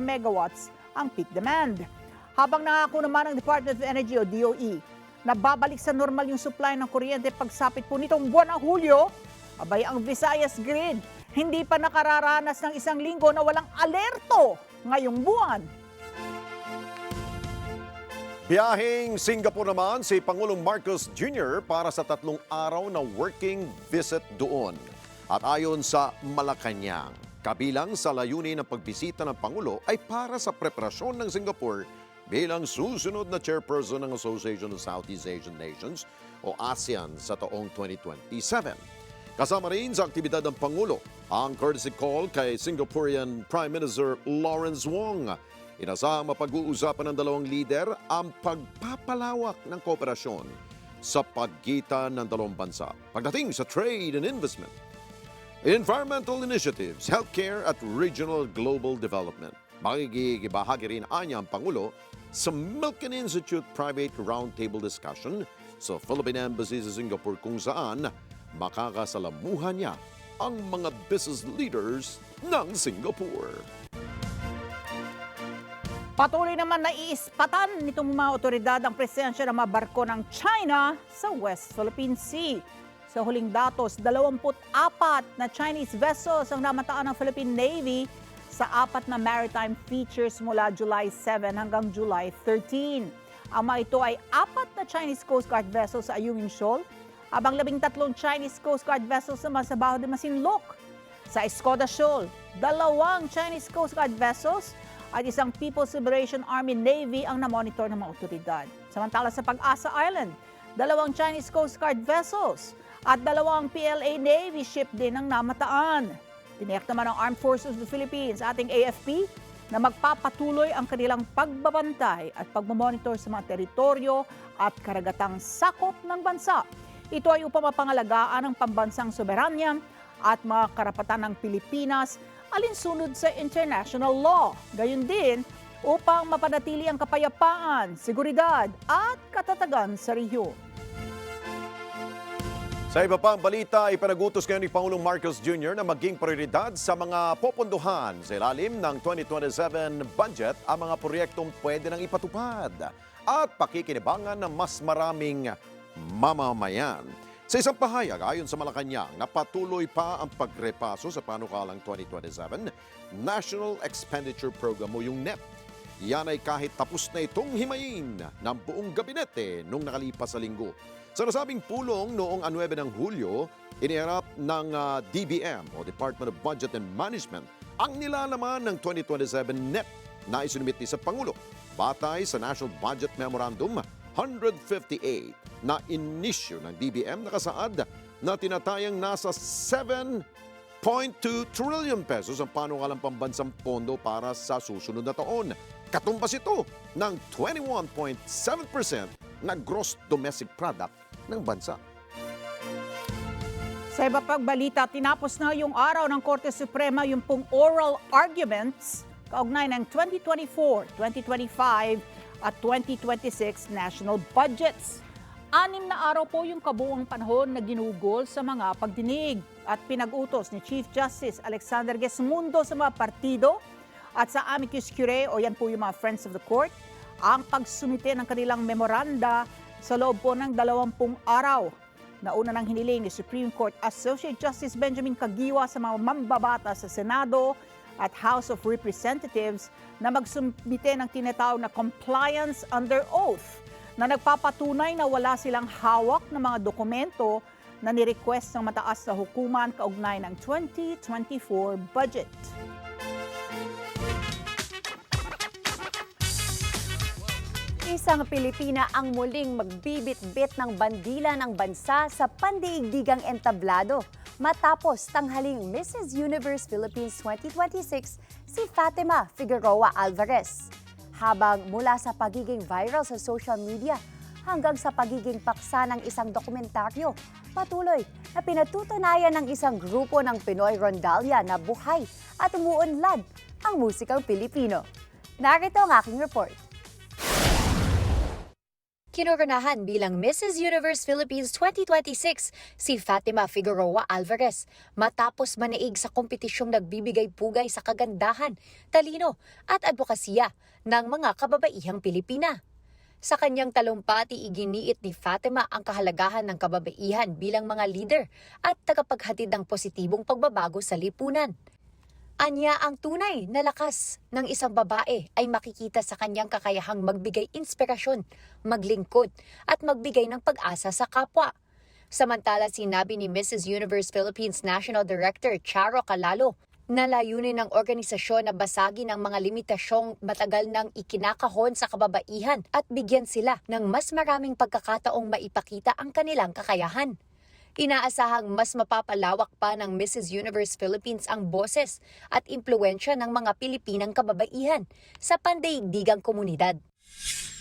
megawatts ang peak demand. Habang nangako naman ng Department of Energy o DOE na babalik sa normal yung supply ng kuryente pagsapit po nitong buwan ng Hulyo, abay ang Visayas Grid hindi pa nakararanas ng isang linggo na walang alerto ngayong buwan. Biyaheng Singapore naman si Pangulong Marcos Jr. para sa 3 araw na working visit doon. At ayon sa Malacanang, kabilang sa layunin ng pagbisita ng Pangulo ay para sa preparasyon ng Singapore bilang susunod na chairperson ng Association of Southeast Asian Nations o ASEAN sa taong 2027. Kasama rin sa aktibidad ng Pangulo ang courtesy call kay Singaporean Prime Minister Lawrence Wong. Inasahang mapag-uusapan ng dalawang lider ang pagpapalawak ng kooperasyon sa pagitan ng dalawang bansa pagdating sa trade and investment, environmental initiatives, healthcare at regional global development. Makikibahagi rin anya ang Pangulo sa Milken Institute Private Roundtable Discussion sa Philippine Embassy sa Singapore kung saan makakasalamuhan niya ang mga business leaders ng Singapore. Patuloy naman na iispatan nitong mga otoridad ang presensya ng mga barko ng China sa West Philippine Sea. Sa huling datos, 24 na Chinese vessels ang namataan ng Philippine Navy sa 4 na maritime features mula July 7 hanggang July 13. Ang mga ito ay 4 na Chinese Coast Guard vessels sa Ayungin Shoal, habang 13 Chinese Coast Guard vessels naman sa Baho de Masinloc. Sa Escoda Shoal, 2 Chinese Coast Guard vessels at 1 People's Liberation Army Navy ang namonitor ng mga otoridad. Samantala sa Pag-asa Island, 2 Chinese Coast Guard vessels at 2 PLA Navy ship din ang namataan. Tiniyak naman ng Armed Forces of the Philippines, ating AFP, na magpapatuloy ang kanilang pagbabantay at pagmamonitor sa mga teritoryo at karagatang sakop ng bansa. Ito ay upang mapangalagaan ang pambansang soberanya at mga karapatan ng Pilipinas alinsunod sa international law. Gayun din upang mapanatili ang kapayapaan, seguridad at katatagan sa rehiyon. Sa iba pang balita, ipanagutos ngayon ni Pangulong Marcos Jr. na maging prioridad sa mga popondohan sa ilalim ng 2027 budget ang mga proyektong pwede nang ipatupad at pakikinabangan ng mas maraming mamamayan. Sa isang pahayag, ayon sa Malacanang, na patuloy pa ang pagrepaso sa panukalang 2027 National Expenditure Program o yung NEP. Yan ay kahit tapos na itong himayin ng buong gabinete nung nakalipas sa linggo. Sa nasabing pulong noong 9 ng Hulyo, iniharap ng DBM o Department of Budget and Management ang nilalaman ng 2027 NEP na isinumit ni sa Pangulo. Batay sa National Budget Memorandum 158 na inisyo ng DBM nakasaad na tinatayang nasa 7.2 trillion pesos ang panukalang pambansang pondo para sa susunod na taon. Katumbas ito ng 21.7% na gross domestic product ng bansa. Sa iba pang balita, tinapos na yung araw ng Korte Suprema yung pong oral arguments kaugnay ng 2024, 2025 at 2026 national budgets. 6 na araw po yung kabuuang panahon na ginugol sa mga pagdinig at pinag-utos ni Chief Justice Alexander Gesmundo sa mga partido at sa amicus curiae o yan po yung mga Friends of the Court ang pagsumite ng kanilang memoranda sa loob po ng 20 araw. Nauna nang hiniling ni Supreme Court Associate Justice Benjamin Caguioa sa mga mambabata sa Senado at House of Representatives na magsumite ng tinatawag na compliance under oath na nagpapatunay na wala silang hawak na mga dokumento na ni-request ng mataas na hukuman kaugnay ng 2024 budget. Isang Pilipina ang muling magbibit-bit ng bandila ng bansa sa pandaigdigang entablado matapos tanghaling Mrs. Universe Philippines 2026 si Fatima Figueroa Alvarez. Habang mula sa pagiging viral sa social media hanggang sa pagiging paksa ng isang dokumentaryo, patuloy na pinatutunayan ng isang grupo ng Pinoy Rondalia na buhay at umuunlad ang musikang Pilipino. Narito ang aking report. Kinoronahan bilang Mrs. Universe Philippines 2026 si Fatima Figueroa Alvarez matapos manaig sa kompetisyong nagbibigay pugay sa kagandahan, talino at advokasya ng mga kababaihang Pilipina. Sa kanyang talumpati, iginiit ni Fatima ang kahalagahan ng kababaihan bilang mga leader at tagapaghatid ng positibong pagbabago sa lipunan. Anya, ang tunay na lakas ng isang babae ay makikita sa kanyang kakayahang magbigay inspirasyon, maglingkod at magbigay ng pag-asa sa kapwa. Samantala, sinabi ni Mrs. Universe Philippines National Director Charo Calalo na layunin ng organisasyon na basagin ang mga limitasyong matagal nang ikinakahon sa kababaihan at bigyan sila ng mas maraming pagkakataong maipakita ang kanilang kakayahan. Inaasahang mas mapapalawak pa ng Mrs. Universe Philippines ang boses at impluwensya ng mga Pilipinang kababaihan sa pandaigdigang komunidad.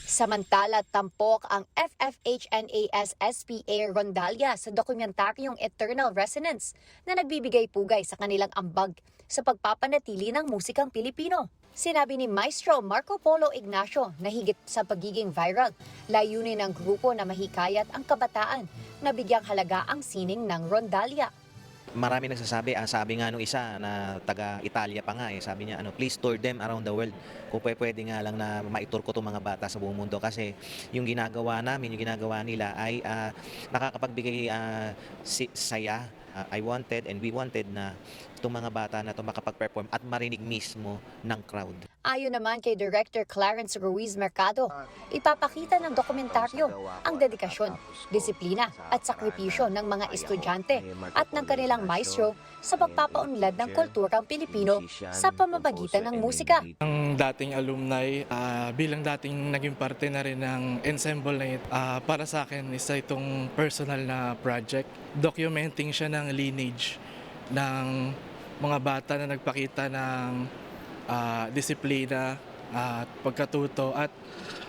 Samantala, tampok ang FFHNAS-SPA Rondalia sa dokumentaryong Eternal Resonance na nagbibigay pugay sa kanilang ambag sa pagpapanatili ng musikang Pilipino. Sinabi ni Maestro Marco Polo Ignacio na higit sa pagiging viral, layunin ng grupo na mahikayat ang kabataan na bigyang halaga ang sining ng Rondalia. Marami nagsasabi, sabi nga nung isa na taga-Italia pa nga, sabi niya, please tour them around the world. Kung pwede nga lang na maitur ko itong mga bata sa buong mundo kasi yung ginagawa namin, yung ginagawa nila ay nakakapagbigay saya. I wanted and we wanted na itong mga bata na ito makapag-perform at marinig mismo ng crowd. Ayon naman kay Director Clarence Ruiz Mercado, ipapakita ng dokumentaryo ang dedikasyon, disiplina at sakripisyo ng mga estudyante at ng kanilang maestro sa pagpapaunlad ng kulturang Pilipino sa pamamagitan ng musika. Ang dating alumni, bilang dating naging parte na rin ng ensemble na ito, para sa akin isa itong personal na project. Documenting siya ng lineage ng mga bata na nagpakita ng disiplina at pagkatuto at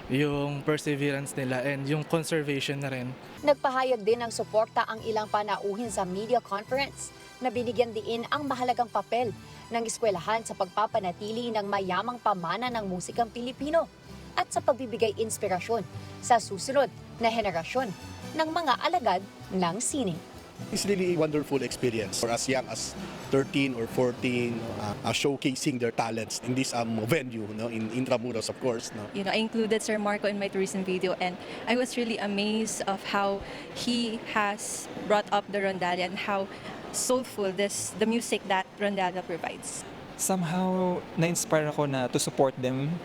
yung perseverance nila and yung conservation na rin. Nagpahayag din ng suporta ang ilang panauhin sa media conference na binigyan diin ang mahalagang papel ng eskwelahan sa pagpapanatili ng mayamang pamana ng musikang Pilipino at sa pagbibigay inspirasyon sa susunod na henerasyon ng mga alagad ng sining. It's really a wonderful experience for as young as 13 or 14, showcasing their talents in this venue, in Intramuros, of course. I included Sir Marco in my tourism video, and I was really amazed of how he has brought up the Rondalia and how soulful the music that Rondalia provides. Somehow, na-inspire ako na to support them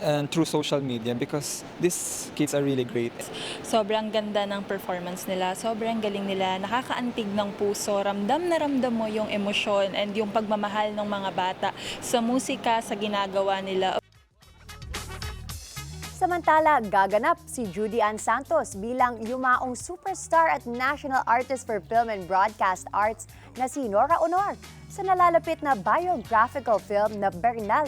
through social media because these kids are really great. Sobrang ganda ng performance nila, sobrang galing nila, nakakaantig ng puso, ramdam na ramdam mo yung emosyon and yung pagmamahal ng mga bata sa musika, sa ginagawa nila. Samantala, gaganap si Judy Ann Santos bilang yumaong superstar at national artist for film and broadcast arts na si Nora Honor sa nalalapit na biographical film na Bernal,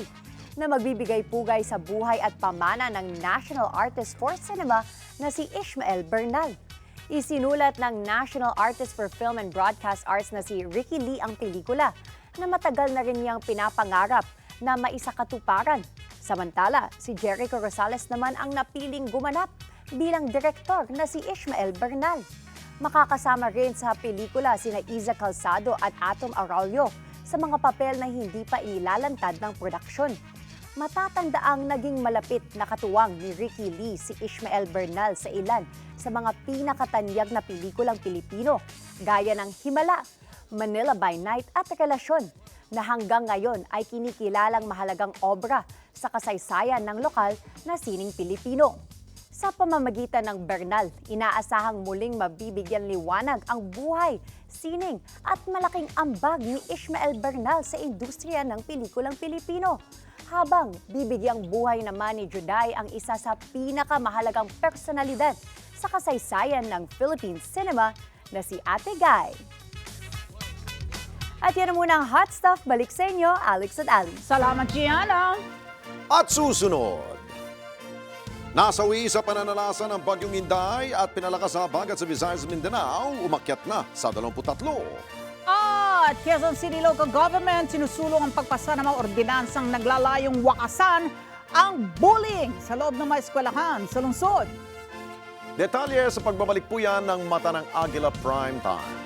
na magbibigay pugay sa buhay at pamana ng national artist for cinema na si Ishmael Bernal. Isinulat ng National Artist for Film and Broadcast Arts na si Ricky Lee ang pelikula na matagal na rin niyang pinapangarap na maisakatuparan. Samantala, si Jericho Rosales naman ang napiling gumanap bilang direktor na si Ishmael Bernal. Makakasama rin sa pelikula sina Iza Calzado at Atom Arroyo sa mga papel na hindi pa inilalantad ng produksyon. Matatandaang naging malapit na katuwang ni Ricky Lee si Ishmael Bernal sa ilan sa mga pinakatanyag na pelikulang Pilipino gaya ng Himala, Manila by Night at Relasyon na hanggang ngayon ay kinikilalang mahalagang obra sa kasaysayan ng lokal na sining Pilipino. Sa pamamagitan ng Bernal, inaasahang muling mabibigyan liwanag ang buhay, sining at malaking ambag ni Ishmael Bernal sa industriya ng pelikulang Pilipino. Habang bibigyang buhay naman ni Juday ang isa sa pinakamahalagang personalidad sa kasaysayan ng Philippine cinema na si Ate Guy. At yan na muna ang hot stuff. Balik sa inyo, Alex at Ali. Salamat, Gianna! At susunod, nasawi sa pananalasa ng Bagyong Inday at pinalakas sa habagat sa Visayas Mindanao, umakyat na sa 23. At Quezon City Local Government sinusulong ang pagpasa ng mga ordinansang naglalayong wakasan ang bullying sa loob ng mga eskwelahan sa lungsod. Detalye sa pagbabalik po yan ng Mata ng Agila Prime Time.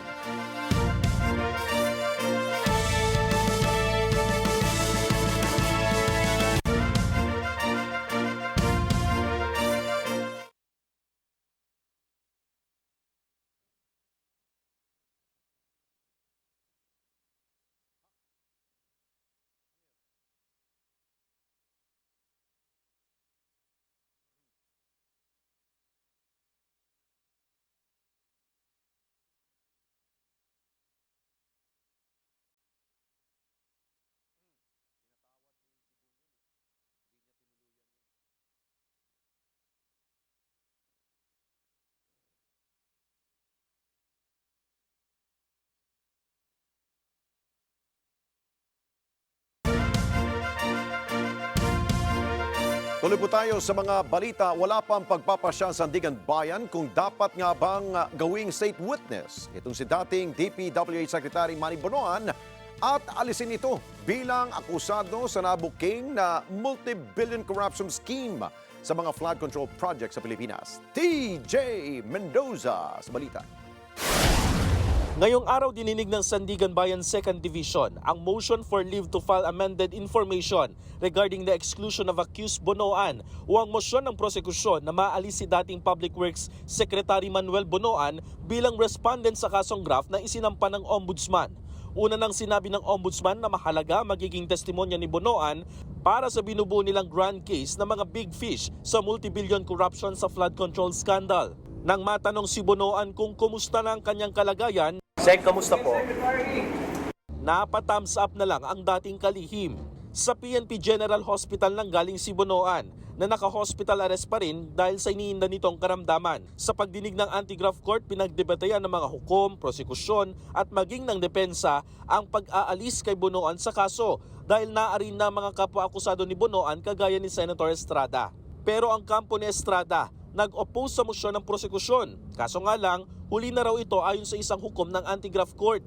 Tuloy po tayo sa mga balita. Wala pang pagpapasya sa Sandigan Bayan kung dapat nga bang gawing state witness. Itong si dating DPWH Secretary Manny Bonoan at alisin ito bilang akusado sa nabuking na multi-billion corruption scheme sa mga flood control projects sa Pilipinas. TJ Mendoza sa balita. Ngayong araw dininig ng Sandigan Bayan 2nd Division ang motion for leave to file amended information regarding the exclusion of accused Bonoan o ang motion ng prosekusyon na maalis si dating Public Works Secretary Manuel Bonoan bilang respondent sa kasong graft na isinampa ng Ombudsman. Una nang sinabi ng Ombudsman na mahalaga magiging testimonya ni Bonoan para sa binubuo nilang grand case ng mga big fish sa multi-billion corruption sa flood control scandal. Nang matanong si Bonoan kung kumusta na ang kanyang kalagayan, Sek, kamusta po? Napa-thumbs up na lang ang dating kalihim. Sa PNP General Hospital nang galing si Bonoan na naka-hospital arrest pa rin dahil sa iniinda nitong karamdaman. Sa pagdinig ng anti-graft court, pinagdebatehan ng mga hukom, prosekusyon at maging ng depensa ang pag-aalis kay Bonoan sa kaso dahil naarin na mga kapwa-akusado ni Bonoan kagaya ni Senator Estrada. Pero ang kampo ni Estrada nag-oppose sa motion ng prosekusyon. Kaso nga lang, huli na raw ito ayon sa isang hukom ng anti-graft court.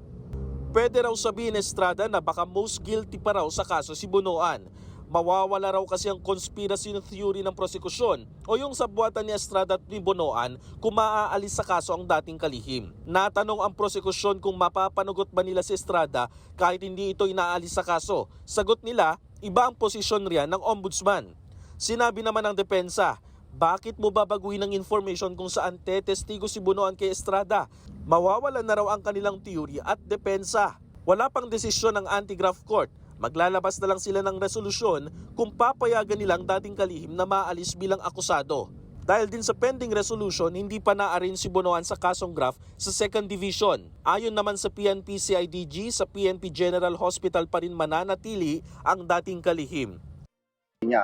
Pwede raw sabihin ni Estrada na baka most guilty pa raw sa kaso si Bonoan. Mawawala raw kasi ang conspiracy theory ng prosekusyon o yung sabuatan ni Estrada at ni Bonoan kung maaalis sa kaso ang dating kalihim. Natanong ang prosekusyon kung mapapanugot ba nila si Estrada kahit hindi ito inaalis sa kaso. Sagot nila, iba ang posisyon riyan ng ombudsman. Sinabi naman ng depensa, bakit mo babaguhin ang information kung saan tetestigo si Bonoan kay Estrada? Mawawala na raw ang kanilang teorya at depensa. Wala pang desisyon ng anti-graft court. Maglalabas na lang sila ng resolusyon kung papayagan nilang dating kalihim na maalis bilang akusado. Dahil din sa pending resolution, hindi pa naarin si Bonoan sa kasong graft sa 2nd Division. Ayon naman sa PNP CIDG, sa PNP General Hospital pa rin mananatili ang dating kalihim.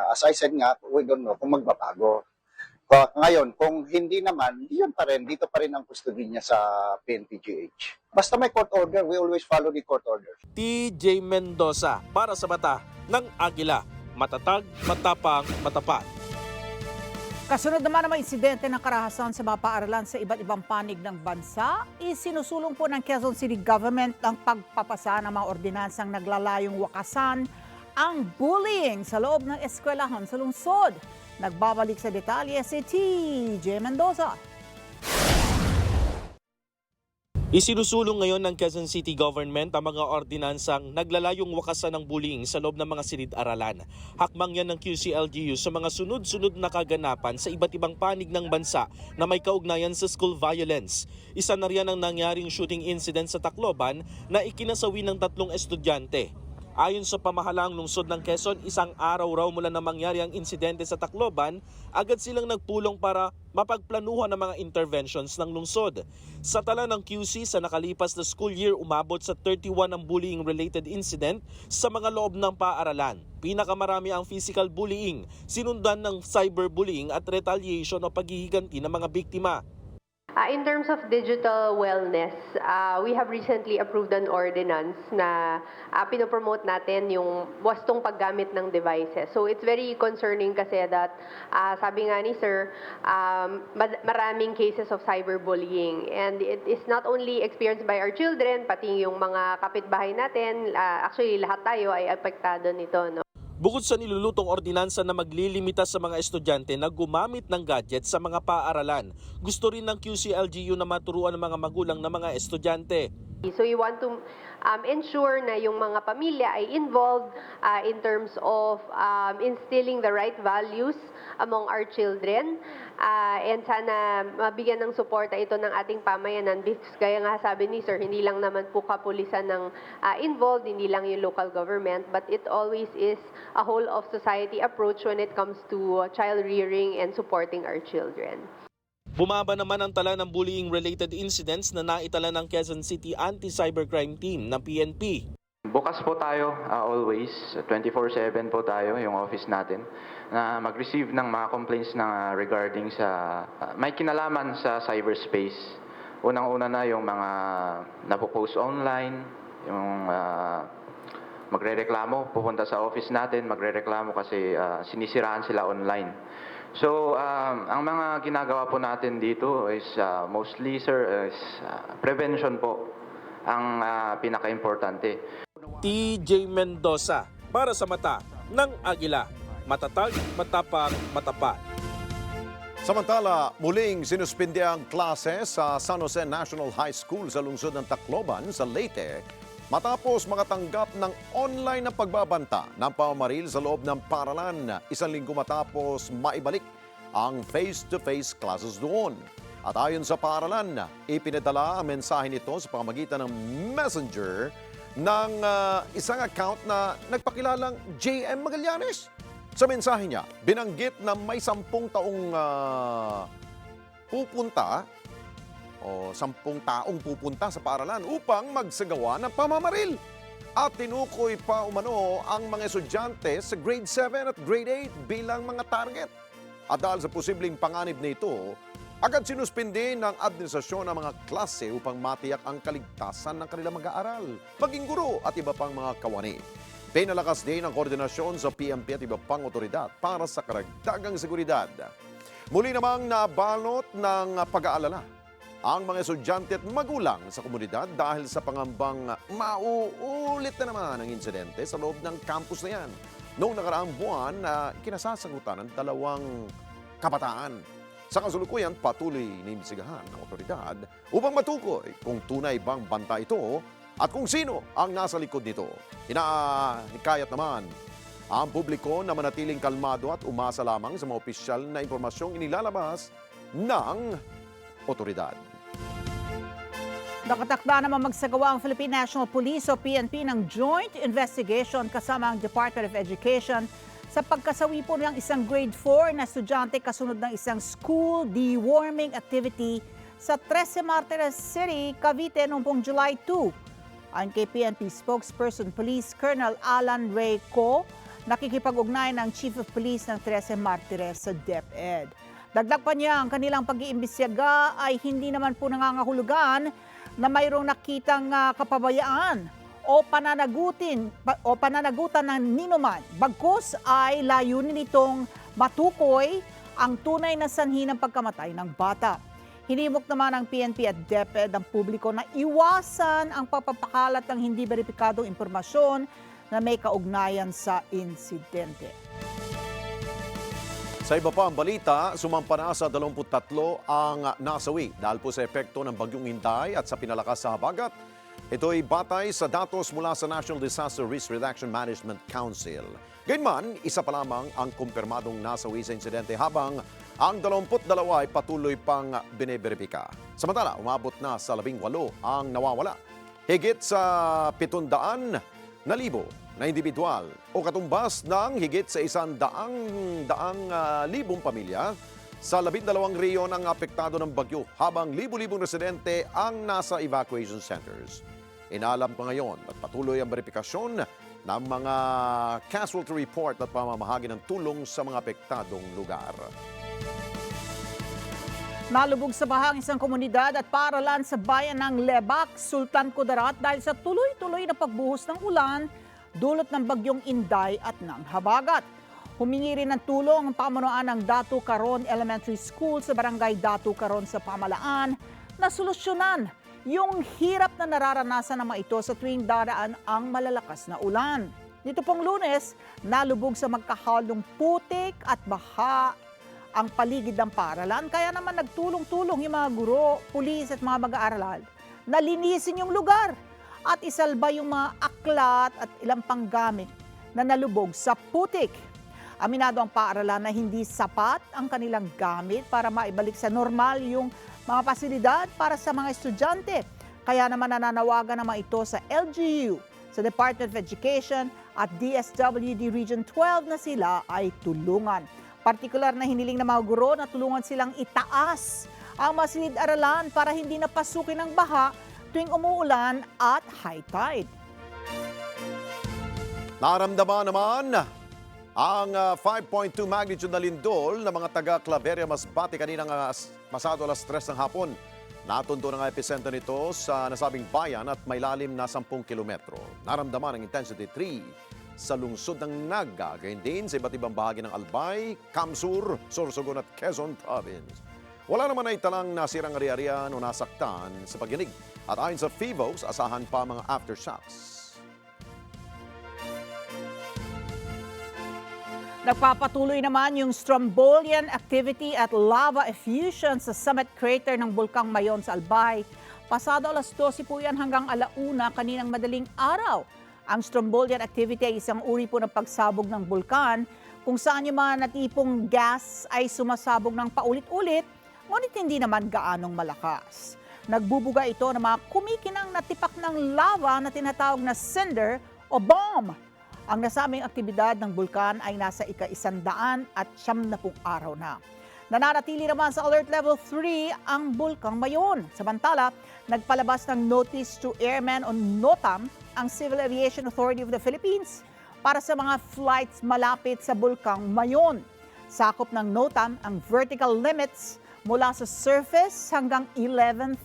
As I said nga, we don't know kung magbabago. Ngayon, kung hindi naman, yun pa rin, dito pa rin ang custody niya sa PNPGH. Basta may court order, we always follow the court order. TJ Mendoza para sa Mata ng Agila. Matatag, matapang, matapat. Kasunod naman ng mga insidente ng karahasan sa mga paaralan sa iba't ibang panig ng bansa, isinusulong po ng Quezon City Government ang pagpapasa ng mga ordinansang naglalayong wakasan ang bullying sa loob ng eskwelahan sa lungsod. Nagbabalik sa detalye si TJ Mendoza. Isinusulong ngayon ng Quezon City Government ang mga ordinansang naglalayong wakasan ng bullying sa loob ng mga silid-aralan. Hakbang yan ng QCLGU sa mga sunod-sunod na kaganapan sa iba't ibang panig ng bansa na may kaugnayan sa school violence. Isa na riyan ang nangyaring shooting incident sa Tacloban na ikinasawi ng 3 estudyante. Ayon sa pamahalaang lungsod ng Quezon, isang araw raw mula na mangyari ang insidente sa Tacloban, agad silang nagpulong para mapagplanuhan ng mga interventions ng lungsod. Sa tala ng QC sa nakalipas na school year, umabot sa 31 ang bullying-related incident sa mga loob ng paaralan. Pinakamarami ang physical bullying, sinundan ng cyberbullying at retaliation o paghihiganti ng mga biktima. In terms of digital wellness, we have recently approved an ordinance na pinopromote natin yung wastong paggamit ng devices. So it's very concerning kasi that sabi nga ni Sir, maraming cases of cyberbullying. And it is not only experienced by our children, pati yung mga kapitbahay natin. Actually, lahat tayo ay apektado nito, no? Bukod sa nilulutong ordinansa na maglilimita sa mga estudyante na gumamit ng gadget sa mga paaralan, gusto rin ng QCLGU na maturuan ng mga magulang ng mga estudyante. So we want to ensure na yung mga pamilya ay involved in terms of instilling the right values among our children. And sana mabigyan ng suporta ito ng ating pamayanan. Gaya nga sabi ni Sir, hindi lang naman po kapulisan ng involved, hindi lang yung local government, but it always is a whole of society approach when it comes to child rearing and supporting our children. Bumaba naman ang tala ng bullying-related incidents na naitala ng Quezon City Anti-Cybercrime Team ng PNP. Bukas po tayo always, 24/7 po tayo yung office natin na mag-receive ng mga complaints na regarding sa may kinalaman sa cyberspace. Unang-una na yung mga napopost online, yung magrereklamo, pupunta sa office natin, magrereklamo kasi sinisiraan sila online. So, ang mga ginagawa po natin dito is mostly, sir, is prevention po ang pinaka-importante. TJ Mendoza, para sa mata ng Agila. Matatag, matapang, matapat. Samantala, muling sinuspindi ang klase sa San Jose National High School sa lungsod ng Tacloban sa Leyte matapos makatanggap ng online na pagbabanta ng pamamaril sa loob ng paaralan 1 linggo matapos maibalik ang face-to-face classes doon. At ayon sa paaralan, ipinadala ang mensahe nito sa pamamagitan ng messenger ng isang account na nagpakilalang JM Magallanes. Sa mensahe niya, binanggit na may 10 taong o 10 taong pupunta sa paaralan upang magsagawa ng pamamaril. At tinukoy pa umano ang mga estudyante sa grade 7 at grade 8 bilang mga target. At dahil sa posibleng panganib na ito, agad sinuspindi ng administrasyon ang mga klase upang matiyak ang kaligtasan ng kanilang mag-aaral, maging guro at iba pang mga kawani. Pinalakas din ang koordinasyon sa PNP at iba pang otoridad para sa karagdagang seguridad. Muli namang nabalot ng pag-aalala ang mga estudyante at magulang sa komunidad dahil sa pangambang mauulit na naman ang insidente sa loob ng campus na yan. Noong nakaraang buwan na kinasasagutan ng 2 kabataan. Sa kasulukuyan, patuloy na imbestigahan ng otoridad upang matukoy kung tunay bang banta ito at kung sino ang nasa likod nito. Hinahikayat naman ang publiko na manatiling kalmado at umasa lamang sa mga opisyal na impormasyong inilalabas ng otoridad. Nakatakda naman magsagawa ang Philippine National Police o PNP ng joint investigation kasama ang Department of Education sa pagkasawi po ng isang grade 4 na estudyante kasunod ng isang school deworming activity sa 13 Martires City, Cavite noong pong July 2. Ang kay PNP spokesperson Police Colonel Alan Ray Co, nakikipag-ugnay ng Chief of Police ng 13 Martires sa DepEd. Dagdag pa niya, ang kanilang pag-iimbestiga ay hindi naman po nangangahulugan na mayroong nakitang kapabayaan o pananagutan ng ninuman. Bagkus ay layunin nitong matukoy ang tunay na sanhi ng pagkamatay ng bata. Hinimok naman ng PNP at DepEd ang publiko na iwasan ang pagpapakalat ng hindi beripikadong impormasyon na may kaugnayan sa insidente. Sa iba pa ang balita, sumampa na sa 23 ang nasawi dahil po sa epekto ng bagyong Inday at sa pinalakas sa habagat. Ito'y batay sa datos mula sa National Disaster Risk Reduction Management Council. Gayunman, isa pa lamang ang kumpirmadong nasawi sa insidente habang ang 22 ay patuloy pang bineberipika. Samantala, umabot na sa 18 ang nawawala. Higit sa 700,000 na individual o katumbas ng higit sa 100,000 pamilya sa 12 reyon ang apektado ng bagyo habang libu-libong residente ang nasa evacuation centers. Inaalam pa ngayon at patuloy ang verifikasyon ng mga casualty report at pamamahagi ng tulong sa mga apektadong lugar. Nalubog sa baha ang isang komunidad at paaralan sa bayan ng Lebac, Sultan Kudarat dahil sa tuloy-tuloy na pagbuhos ng ulan dulot ng bagyong Inday at ng habagat. Humingi rin ng tulong ang pamunuan ng Datu Caron Elementary School sa barangay Datu Caron sa Pamalaan na solusyonan yung hirap na nararanasan ng mga ito sa tuwing daraan ang malalakas na ulan. Dito pong Lunes, nalubog sa magkahalong putik at baha ang paligid ng paaralan. Kaya naman nagtulong-tulong yung mga guro, pulis at mga mag-aaral na linisin yung lugar at isalba yung mga aklat at ilang panggamit na nalubog sa putik. Aminado ang paaralan na hindi sapat ang kanilang gamit para maibalik sa normal yung mga pasilidad para sa mga estudyante. Kaya naman nananawagan naman ito sa LGU, sa Department of Education at DSWD Region 12 na sila ay tulungan. Partikular na hiniling ng mga guro na tulungan silang itaas ang mga silid-aralan para hindi napasukin ng baha tuwing umuulan at high tide. Naramdaman naman ang 5.2 magnitude na lindol ng mga taga Claveria Masbate kaninang pasado alas 3 ng hapon. Natunto ng epicenter nito sa nasabing bayan at may lalim na 10 kilometro. Naramdaman ang intensity 3 sa lungsod ng Naga, gayon din sa iba't ibang bahagi ng Albay, Kamsur, Sorsogon at Quezon Province. Wala naman ay talang nasirang ari-arian o nasaktan sa pagyanig. At ayon sa FIVOS, asahan pa mga aftershocks. Nagpapatuloy naman yung Strombolian activity at lava effusion sa summit crater ng Bulkang Mayon sa Albay. Pasado alas 12 po yan hanggang alauna kaninang madaling araw. Ang Strombolian activity ay isang uri po ng pagsabog ng bulkan kung saan yung mga natipong gas ay sumasabog ng paulit-ulit, ngunit hindi naman gaanong malakas. Nagbubuga ito ng mga kumikinang natipak ng lava na tinatawag na cinder o bomb. Ang nasabing aktibidad ng bulkan ay nasa ika-170 araw na. Nananatili naman sa alert level 3 ang Bulkang Mayon. Samantala, nagpalabas ng notice to airmen o NOTAM ang Civil Aviation Authority of the Philippines para sa mga flights malapit sa Bulkang Mayon. Sakop ng NOTAM ang vertical limits mula sa surface hanggang 11,000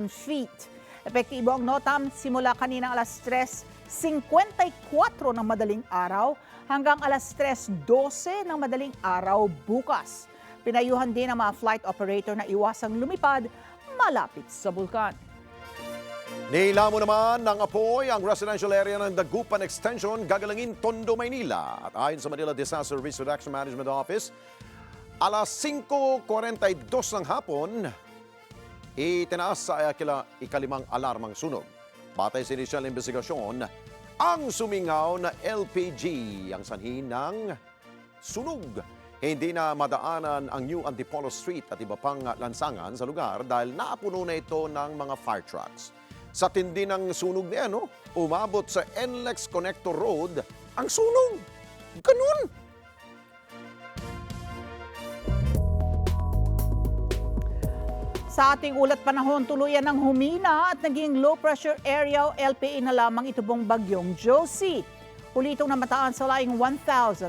feet. Epektibo ang NOTAM simula kanina alas 3:54 ng madaling araw hanggang alas 3:12 ng madaling araw bukas. Pinayuhan din ang mga flight operator na iwasang lumipad malapit sa bulkan. Nilamo naman ng apoy ang residential area ng Dagupan Extension, Gagalangin, Tondo, Maynila. At ayon sa Manila Disaster Risk Reduction Management Office, alas 5:42 ng hapon, itinaas sa ikalimang alarmang sunog. Batay sa inisyal investigasyon, ang sumingaw na LPG ang sanhi ng sunog. Hindi na madaanan ang New Antipolo Street at iba pang lansangan sa lugar dahil napuno na ito ng mga fire trucks. Sa tindi ng sunog niya, umabot sa NLEX Connector Road ang sunog. Ganun! Sa ating ulat panahon, tuluyan ng humina at naging low pressure area o LPA na lamang ito pong bagyong Josie. Huli itong namataan sa laing 1,905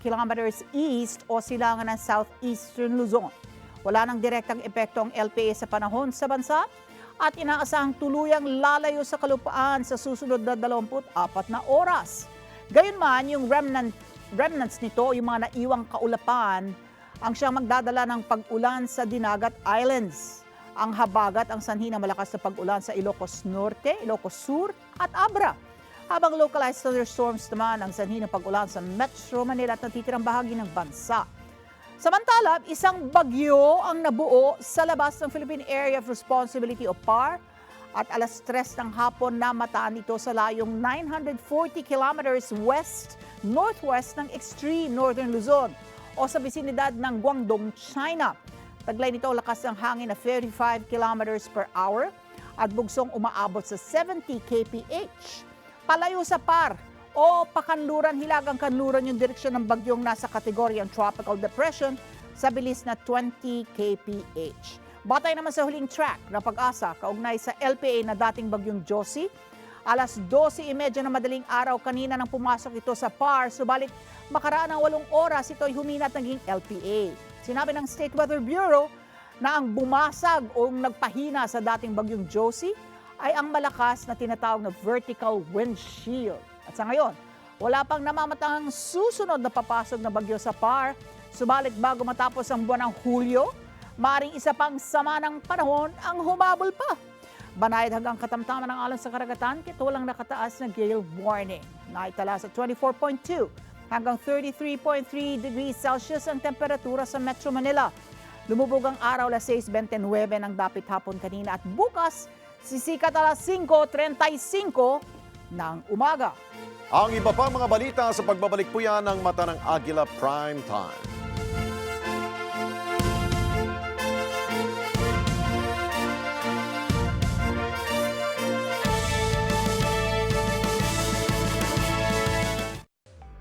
kilometers east o silangan ng southeastern Luzon. Wala nang direktang epekto ang LPA sa panahon sa bansa at inaasahang tuluyang lalayo sa kalupaan sa susunod na 24 na oras. Gayunman, yung remnants nito, yung mga naiwang kaulapan, ang siyang magdadala ng pag-ulan sa Dinagat Islands. Ang habagat ang sanhi ng malakas na pag-ulan sa Ilocos Norte, Ilocos Sur at Abra. Habang localized thunderstorms naman ang sanhi ng pag-ulan sa Metro Manila at natitirang bahagi ng bansa. Samantala, isang bagyo ang nabuo sa labas ng Philippine Area of Responsibility o PAR at alas 3 ng hapon namataan ito sa layong 940 kilometers west-northwest ng extreme northern Luzon o sa bisinidad ng Guangdong, China. Taglay nito lakas ng hangin na 35 kilometers per hour at bugsong umaabot sa 70 kph. Palayo sa PAR o pakanluran, hilagang kanluran yung direksyon ng bagyong nasa kategoryang tropical depression sa bilis na 20 kph. Batay naman sa huling track na pag-asa kaugnay sa LPA na dating bagyong Josie, alas 12:30 na madaling araw kanina nang pumasok ito sa PAR, subalit makaraan ng 8 oras ito'y humina at naging LPA. Sinabi ng State Weather Bureau na ang bumasag o nagpahina sa dating bagyong Josie ay ang malakas na tinatawag na vertical windshield. At sa ngayon, wala pang namamatang susunod na papasok na bagyo sa PAR. Subalit bago matapos ang buwan ng Hulyo, maring isa pang sama ng panahon ang humabol pa. Banayad hanggang katamtaman ng alon sa karagatan, kaya walang nakataas na gale warning. Naitala sa 24.2 hanggang 33.3 degrees Celsius ang temperatura sa Metro Manila. Lumubog ang araw alas 6:29 ng dapit hapon kanina at bukas sisikat alas 5:35 ng umaga. Ang iba pa mga balita sa pagbabalik po yan ng Mata ng Agila Prime Time.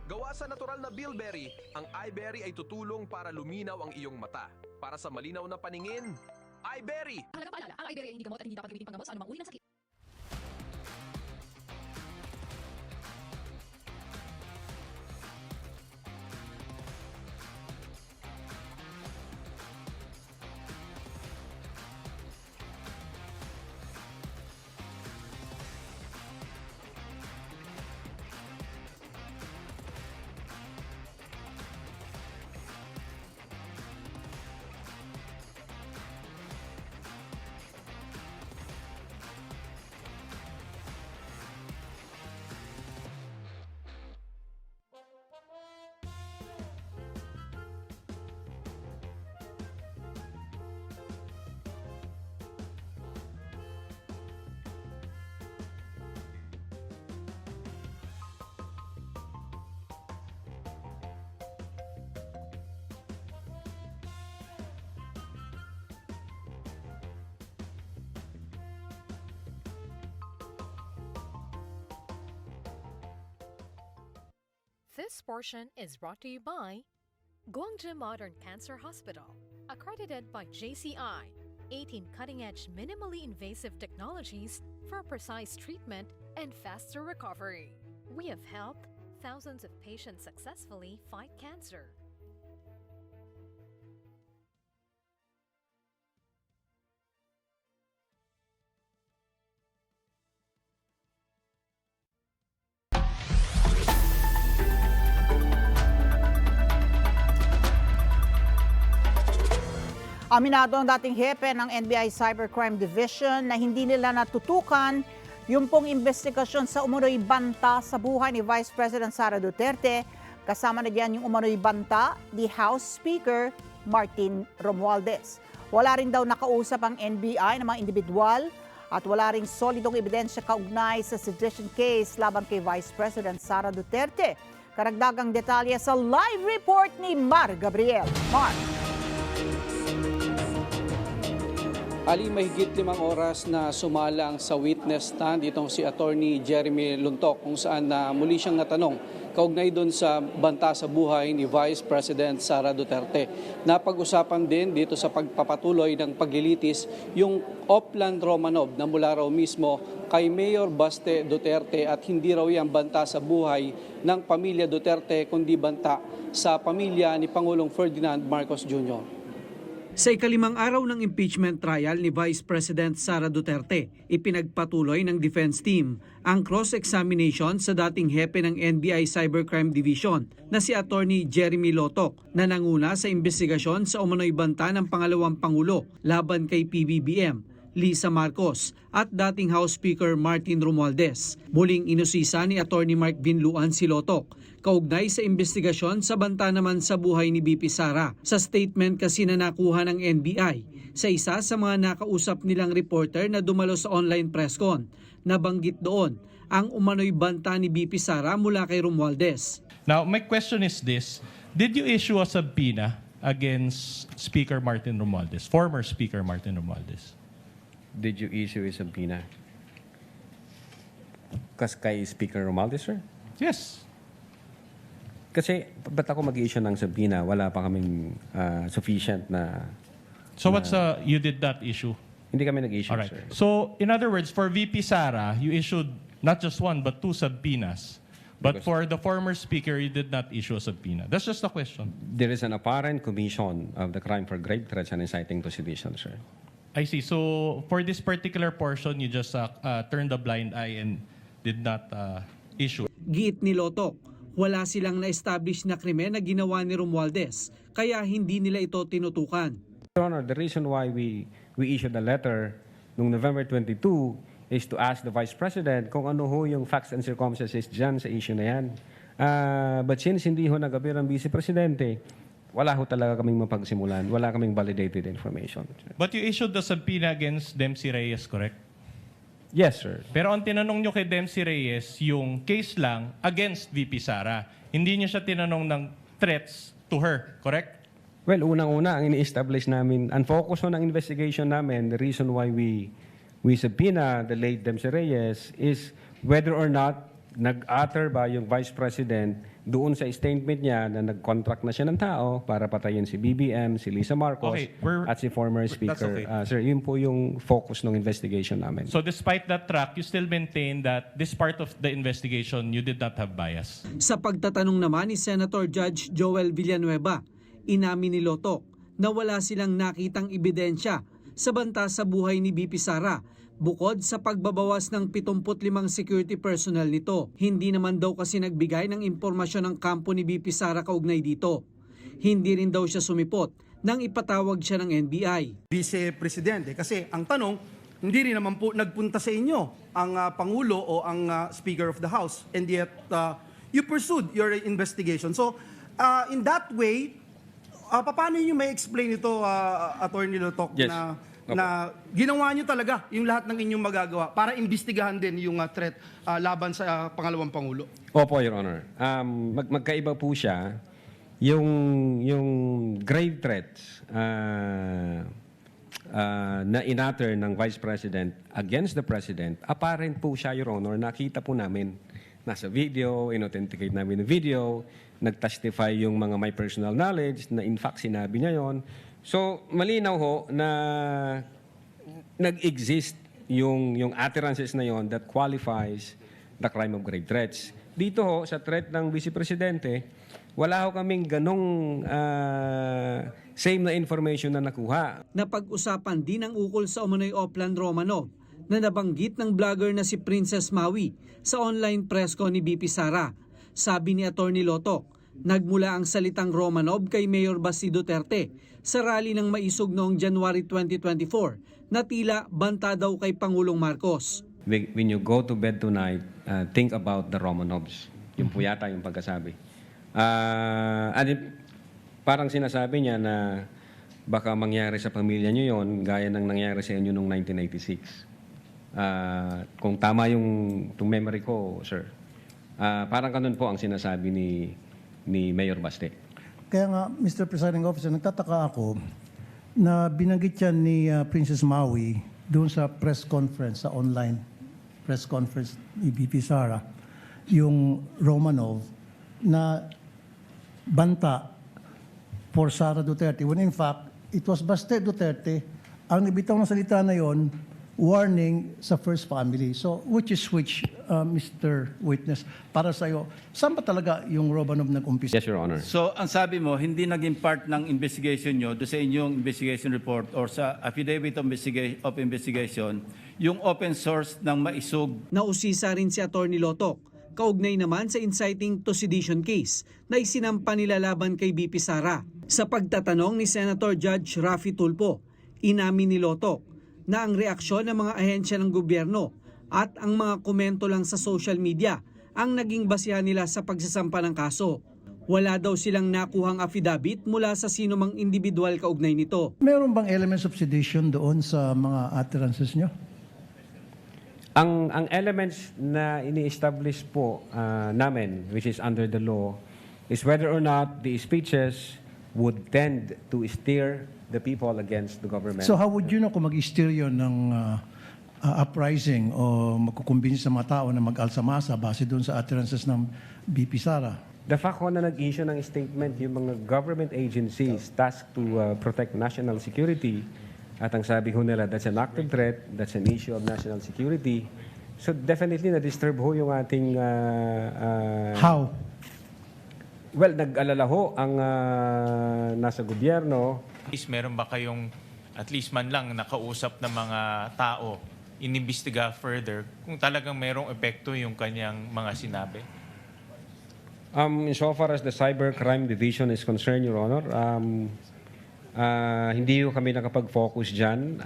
Gawa sa natural na bilberry, ang iBerry ay tutulong para luminaw ang iyong mata. Para sa malinaw na paningin, iBerry! Halagang paalala, ang iBerry ay hindi gamot at hindi dapat gamitin panggamot sa anumang uri ng sakit. This portion is brought to you by Guangzhou Modern Cancer Hospital, accredited by JCI, 18 cutting-edge minimally invasive technologies for precise treatment and faster recovery. We have helped thousands of patients successfully fight cancer. Aminado ang dating hepe ng NBI Cybercrime Division na hindi nila natutukan yung pong investigasyon sa umunoy banta sa buhay ni Vice President Sara Duterte. Kasama na diyan yung umunoy banta ni House Speaker Martin Romualdez. Wala rin daw nakausap ang NBI ng mga individual at wala ring solidong ebidensya kaugnay sa sedition case laban kay Vice President Sara Duterte. Karagdagang detalye sa live report ni Mar Gabriel. Mar. Ali, mahigit 5 oras na sumalang sa witness stand itong si Attorney Jeremy Luntok kung saan muli siyang natanong kaugnay doon sa banta sa buhay ni Vice President Sara Duterte. Napag-usapan din dito sa pagpapatuloy ng paglilitis yung Oplan Romanov na mula raw mismo kay Mayor Baste Duterte at hindi raw yan banta sa buhay ng pamilya Duterte kundi banta sa pamilya ni Pangulong Ferdinand Marcos Jr. Sa ikalimang araw ng impeachment trial ni Vice President Sara Duterte, ipinagpatuloy ng defense team ang cross-examination sa dating hepe ng NBI Cybercrime Division na si Attorney Jeremy Lotok na nanguna sa investigasyon sa umano'y banta ng pangalawang Pangulo laban kay PBBM, Lisa Marcos at dating House Speaker Martin Romualdez. Muling inusisa ni Attorney Mark Binluan si Lotok kaugnay sa investigasyon sa banta naman sa buhay ni BP Sara. Sa statement kasi na nakuha ng NBI sa isa sa mga nakausap nilang reporter na dumalo sa online press con, nabanggit doon ang umano'y banta ni BP Sara mula kay Romualdez. Now, my question is this. Did you issue a subpoena against Speaker Martin Romualdez, former Speaker Martin Romualdez? Did you issue a subpoena? Kay Speaker Romualdez, sir? Yes. Kasi, ba't ako mag-issue ng subpoena? Wala pa kaming sufficient na... So you did not issue? Hindi kami nag-issue, Alright. sir. So, in other words, for VP Sara, you issued not just one, but 2 subpoenas. But for the former speaker, you did not issue a subpoena. That's just a question. There is an apparent commission of the crime for grave threats and inciting to sedition, sir. I see. So, for this particular portion, you just turned a blind eye and did not issue. Giit ni Lotok, wala silang na-establish na krimen na ginawa ni Romualdez, kaya hindi nila ito tinutukan. Your Honor, the reason why we issued a letter noong November 22 is to ask the Vice President kung ano ho yung facts and circumstances dyan sa issue na yan. But since hindi ho nag-appear ang Vice Presidente, wala ho talaga kaming mapagsimulan. Wala kaming validated information. But you issued the subpoena against Dempsey Reyes, correct? Yes, sir. Pero ang tinanong nyo kay Dempsey Reyes, yung case lang against VP Sara. Hindi nyo siya tinanong ng threats to her, correct? Well, unang-una, ang ini-establish namin, ang focus ng investigation namin, the reason why we subpoena the late Dempsey Reyes is whether or not nag-utter ba yung Vice President doon sa statement niya na nag-contract na siya ng tao para patayin si BBM, si Lisa Marcos, at si former Speaker. Sir, yun po yung focus ng investigation namin. So despite that track, you still maintain that this part of the investigation, you did not have bias? Sa pagtatanong naman ni Senator Judge Joel Villanueva, inamin ni Lotok na wala silang nakitang ebidensya sa banta sa buhay ni BP Sara bukod sa pagbabawas ng 75 security personnel nito. Hindi naman daw kasi nagbigay ng impormasyon ng kampo ni BP Sara kaugnay dito. Hindi rin daw siya sumipot nang ipatawag siya ng NBI. Vice Presidente, kasi ang tanong, hindi rin naman po nagpunta sa inyo ang Pangulo o ang Speaker of the House, and yet you pursued your investigation. So in that way, paano nyo may explain ito, Attorney Lotok, yes, na ginawa nyo talaga yung lahat ng inyong magagawa para imbestigahan din yung threat laban sa pangalawang Pangulo? Opo, Your Honor. Magkaiba po siya. Yung grave threats na inatter ng Vice President against the President, apparent po siya, Your Honor. Nakita po namin. Nasa video, in-authenticate namin yung video, nag-testify yung mga may personal knowledge na in fact sinabi niya yon. So, malinaw ho na nag-exist yung utterances na yon that qualifies the crime of grave threats. Dito ho, sa threat ng Vice Presidente, wala ho kaming ganong same na information na nakuha. Napag-usapan din ang ukol sa umano'y Oplan Romanov na nabanggit ng vlogger na si Princess Maui sa online press con ni BP Sara. Sabi ni Attorney Lotok, nagmula ang salitang Romanov kay Mayor Basti Duterte sa rally ng Maisog noong January 2024 na tila banta daw kay Pangulong Marcos. When you go to bed tonight, think about the Romanovs. Yung po yata yung pagkasabi. Parang sinasabi niya na baka mangyari sa pamilya niyo yon gaya ng nangyari sa inyo noong 1986. Kung tama yung memory ko, sir. Parang ganun po ang sinasabi ni Mayor Baste. Kaya nga, Mr. Presiding Officer, nagtataka ako na binanggit yan ni Princess Maui doon sa press conference, sa online press conference ni BP Sara, yung Romanov na banta for Sara Duterte. When in fact, it was Baste Duterte ang nabitaw ng salita na yon warning sa first family. So, which, Mr. Witness, para sa'yo, saan ba talaga yung Romanov nag-umpisa? Yes, Your Honor. So, ang sabi mo, hindi naging part ng investigation nyo do sa inyong investigation report or sa affidavit of investigation, yung open source ng maisog. Nausisa rin si Atty. Lotoc, kaugnay naman sa inciting to sedition case na isinampa nila laban kay BP Sara. Sa pagtatanong ni Senator Judge Raffy Tulfo, inamin ni Lotoc na ang reaksyon ng mga ahensya ng gobyerno at ang mga komento lang sa social media ang naging basihan nila sa pagsasampa ng kaso. Wala daw silang nakuhang affidavit mula sa sino mang individual kaugnay nito. Meron bang elements of sedition doon sa mga utterances nyo? Ang elements na ini-establish po namin, which is under the law, is whether or not the speeches would tend to steer the people against the government. So how would you know kung mag-steer yun ng uprising o magkukumbinsi sa mga tao na mag-alsamasa base doon sa utterances ng BP Sara? The fact ko na nag-issue ng statement yung mga government agencies tasked to protect national security, at ang sabi ko nila, that's an active threat, that's an issue of national security. So definitely na-disturb ho yung ating... How? Well, nag-alala ho ang nasa gobyerno. Meron ba kayong at least man lang nakausap ng mga tao, inimbestiga further kung talagang merong epekto yung kanyang mga sinabi? So far as the Cybercrime Division is concerned, Your Honor, hindi ho kami nakapag-focus dyan.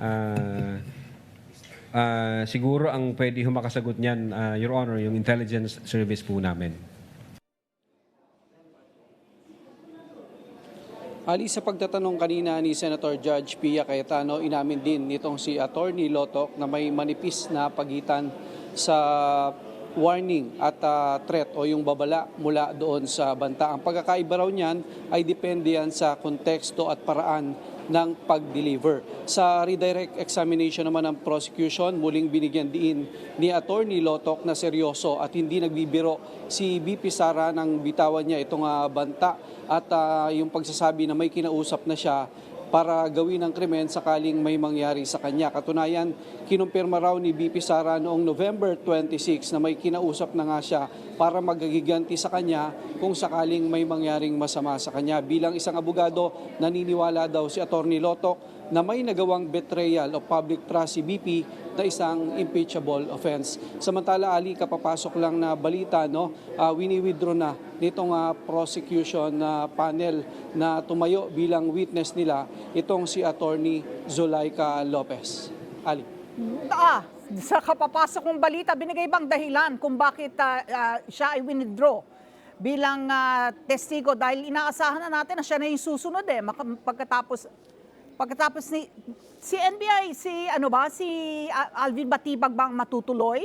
Siguro ang pwede ho makasagot niyan, Your Honor, yung intelligence service po namin. Ali, sa pagtatanong kanina ni Senator Judge Pia Cayetano, inamin din nitong si Atty. Lotoc na may manipis na pagitan sa warning at threat o yung babala mula doon sa banta. Ang pagkakaiba raw niyan ay depende yan sa konteksto at paraan ng pag-deliver. Sa redirect examination naman ng prosecution, muling binigyan din ni Atty. Lotoc na seryoso at hindi nagbibiro si BP Sara nang bitawan niya itong banta at yung pagsasabi na may kinausap na siya para gawin ang krimen sakaling may mangyari sa kanya. Katunayan, kinumpirma raw ni BP Sara noong November 26 na may kinausap na nga siya para magagiganti sa kanya kung sakaling may mangyaring masama sa kanya. Bilang isang abogado, naniniwala daw si Atty. Lotoc na may nagawang betrayal of public trust si BP na isang impeachable offense. Samantala, Ali, kapapasok lang na balita, wini-withdraw na nitong prosecution panel na tumayo bilang witness nila itong si Atty. Zulaika Lopez. Ali. Sa kapapasok ng balita, binigay bang dahilan kung bakit siya ay withdraw bilang testigo dahil inaasahan na natin na siya na yung susunod pagkatapos ni si NBI si Alvin Batibag bang matutuloy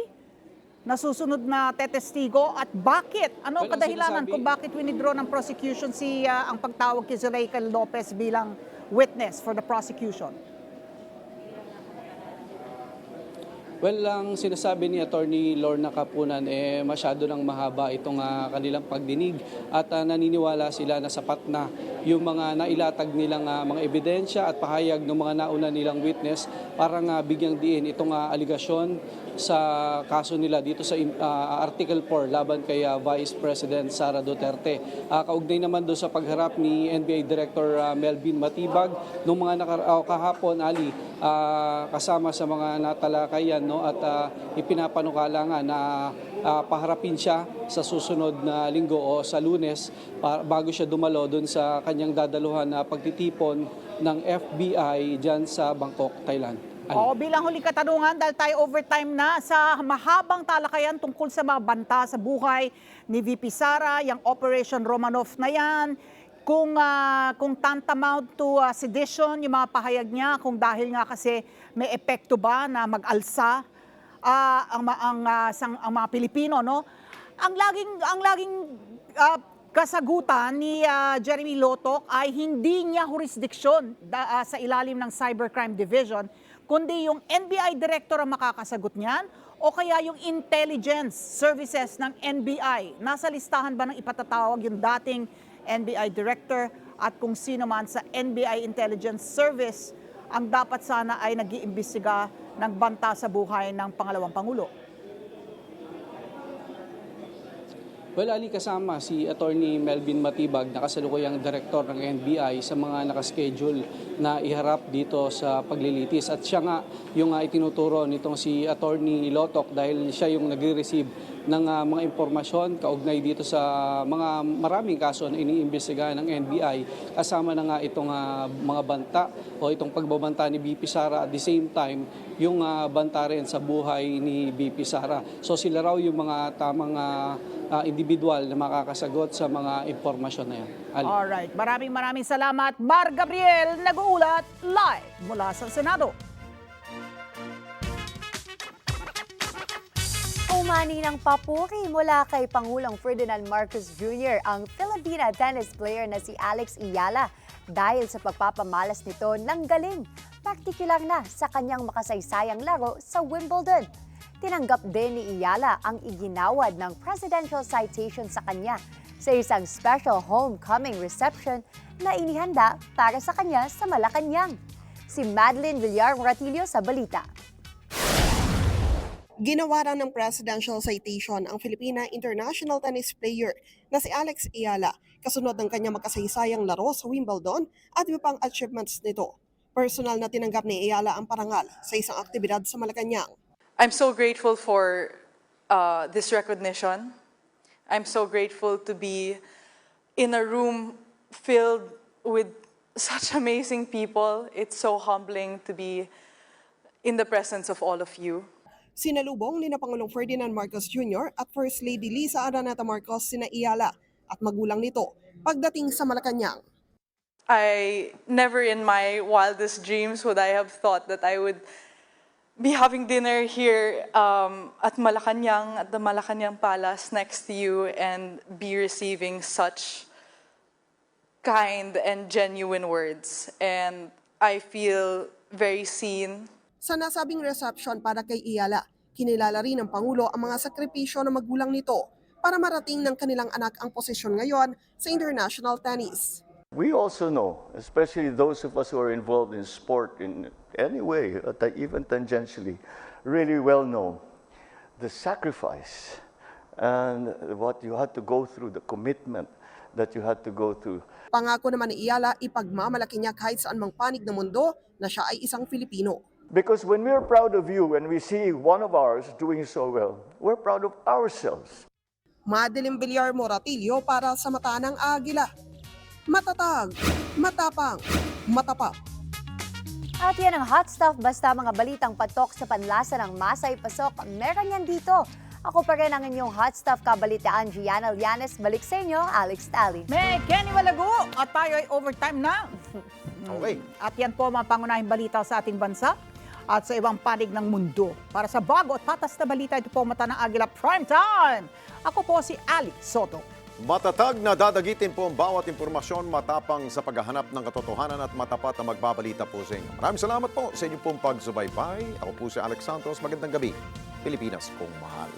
na susunod na tetestigo at bakit ang kadahilanan kung bakit withdraw ng prosecution ang pagtawag kay Zulaika Lopez bilang witness for the prosecution? Well, ang sinasabi ni Atty. Lorna Capunan, masyado nang mahaba itong kanilang pagdinig at naniniwala sila na sapat na yung mga nailatag nilang mga ebidensya at pahayag ng mga nauna nilang witness para bigyang diin itong aligasyon sa kaso nila dito sa Article 4 laban kay Vice President Sara Duterte. Kaugnay naman doon sa pagharap ni NBI Director Melvin Matibag nung mga kahapon, Ali, kasama sa mga natalakayan at ipinapanukala nga na paharapin siya sa susunod na linggo o sa Lunes bago siya dumalo doon sa kanyang dadaluhan na pagtitipon ng FBI dyan sa Bangkok, Thailand. Bilang huli katanungan, dahil tayo overtime na sa mahabang talakayan tungkol sa mga banta sa buhay ni VP Sara, yung Operation Romanov na yan, kung tantamount to sedition, yung mga pahayag niya, kung dahil nga kasi may epekto ba na mag-alsa ang mga Pilipino, no? Ang laging kasagutan ni Jeremy Lotoc ay hindi niya jurisdiction sa ilalim ng Cybercrime Division, kundi yung NBI Director ang makakasagot niyan o kaya yung intelligence services ng NBI. Nasa listahan ba ng ipatatawag yung dating NBI Director at kung sino man sa NBI Intelligence Service ang dapat sana ay nag-iimbestiga nagbanta sa buhay ng pangalawang Pangulo. Well, Ali, kasama si Attorney Melvin Matibag na kasalukuyang direktor ng NBI sa mga nakaschedule na iharap dito sa paglilitis. At siya nga yung itinuturo nitong si Attorney Lotok dahil siya yung nagre-receive ng mga impormasyon kaugnay dito sa mga maraming kaso na iniimbestigahan ng NBI. Kasama na nga itong mga banta o itong pagbabanta ni BP Sara, at the same time yung banta rin sa buhay ni BP Sara. So sila raw yung mga tamang individual na makakasagot sa mga impormasyon na yan. Ali. Alright, maraming salamat. Mar Gabriel, nag-uulat live mula sa Senado. Umani ng papuri mula kay Pangulong Ferdinand Marcos Jr. ang Filipina tennis player na si Alex Iyala dahil sa pagpapamalas nito ng galing, partikular na sa kanyang makasaysayang laro sa Wimbledon. Tinanggap din ni Iyala ang iginawad ng presidential citation sa kanya sa isang special homecoming reception na inihanda para sa kanya sa Malacanang. Si Madeline Villar-Ratillo sa balita. Ginawaran ng presidential citation ang Filipina international tennis player na si Alex Iyala kasunod ng kanyang makasaysayang laro sa Wimbledon at iba pang achievements nito. Personal na tinanggap ni Iyala ang parangal sa isang aktibidad sa Malacanang. I'm so grateful for this recognition. I'm so grateful to be in a room filled with such amazing people. It's so humbling to be in the presence of all of you. Sinalubong ni na Pangulong Ferdinand Marcos Jr. at First Lady Liza Araneta Marcos sina Iyala at magulang nito pagdating sa Malacanang. I never in my wildest dreams would I have thought that I would be having dinner here at Malacanang, at the Malacanang Palace next to you, and be receiving such kind and genuine words. And I feel very seen. Sa nasabing reception para kay Iyala, kinilala rin ng Pangulo ang mga sakripisyo ng magulang nito para marating ng kanilang anak ang posisyon ngayon sa international tennis. We also know, especially those of us who are involved in sport in any way, even tangentially, really well know the sacrifice and what you had to go through, the commitment that you had to go through. Pangako naman ni Iyala, ipagmamalaki niya kahit saan mang panig ng mundo na siya ay isang Filipino. Because when we're proud of you and we see one of ours doing so well, we're proud of ourselves. Madeline Villar-Ratillo para sa Mata ng Agila. Matatag, matapang, matapat. At yan ang hot stuff, basta mga balitang patok sa panlasa ng Masay Pasok, meron yan dito. Ako pa rin ang inyong hot stuff kabalitaan, Gianna Llanes. Balik sa inyo, Alex Tally. May Kenny Walago at tayo ay overtime na. Okay. At yan po mga pangunahing balita sa ating bansa at sa ibang panig ng mundo. Para sa bago at patas na balita, ito po Mata ng Agila Prime Time. Ako po si Ali Soto. Matatag na dadagitin po ang bawat impormasyon, matapang sa paghahanap ng katotohanan at matapat na magbabalita po sa inyo. Maraming salamat po sa inyong pong pagsubaybay. Ako po si Alex Santos. Magandang gabi. Pilipinas kong mahal.